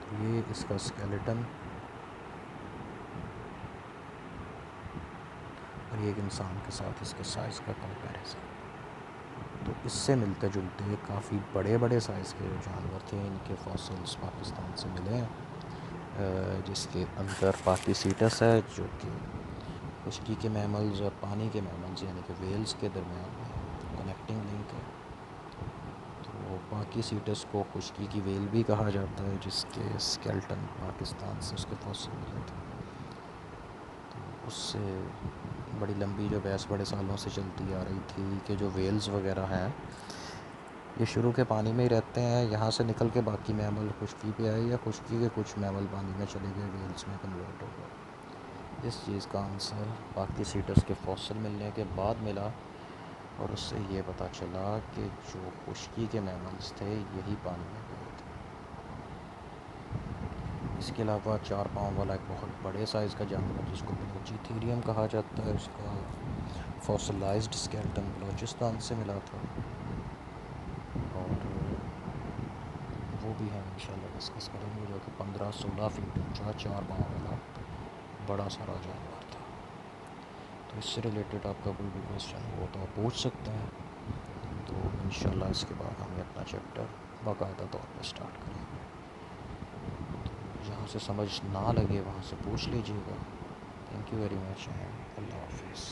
तो ये इसका स्केलेटन, और ये एक इंसान के साथ इसके साइज़ का कंपैरिजन। तो इससे मिलते जुलते काफ़ी बड़े बड़े साइज़ के जानवर थे। इनके फॉसिल्स पाकिस्तान से मिले हैं, जिसके अंदर पार्टीसीटस है जो कि खुश्की के मैमल्स और पानी के मैमल्स यानी कि वेल्स के दरमियान में कनेक्टिंग लिंक है। तो पार्टीसीटस को खुश्की की वेल भी कहा जाता है, जिसके स्केल्टन पाकिस्तान से उसके फॉसिल मिले थे। तो उससे बड़ी लंबी जो बहस बड़े सालों से चलती आ रही थी कि जो वेल्स वगैरह हैं ये शुरू के पानी में ही रहते हैं, यहाँ से निकल के बाकी मैमल खुश्की पे आए या खुश्की के कुछ मैमल पानी में चले गए, वेल्स में कन्वर्ट हो गए। इस चीज़ का आंसर पार्टीसीटस के फॉसिल मिलने के बाद मिला, और उससे ये पता चला कि जो खुश्की के मैमल्स थे यही पानी में गए थे। इसके अलावा 4 पाँव वाला एक बहुत बड़े साइज़ का जानवर जिसको बलोचीथेरियम कहा जाता है, उसका फॉसिलाइज्ड स्केलेटन बलूचिस्तान से मिला था, और वो भी हम इंशाल्लाह डिस्कस करेंगे, जो कि 15-16 फीट ऊंचा 4 पाँव वाला बड़ा सारा जानवर था। तो इससे रिलेटेड आपका कोई भी क्वेश्चन हो तो आप पूछ सकते हैं। तो इंशाल्लाह इसके बाद हम अपना चैप्टर बाकायदा तौर पर स्टार्ट करेंगे। तो जहाँ से समझ ना लगे वहाँ से पूछ लीजिएगा। Thank you very much and अल्लाह हाफिज़।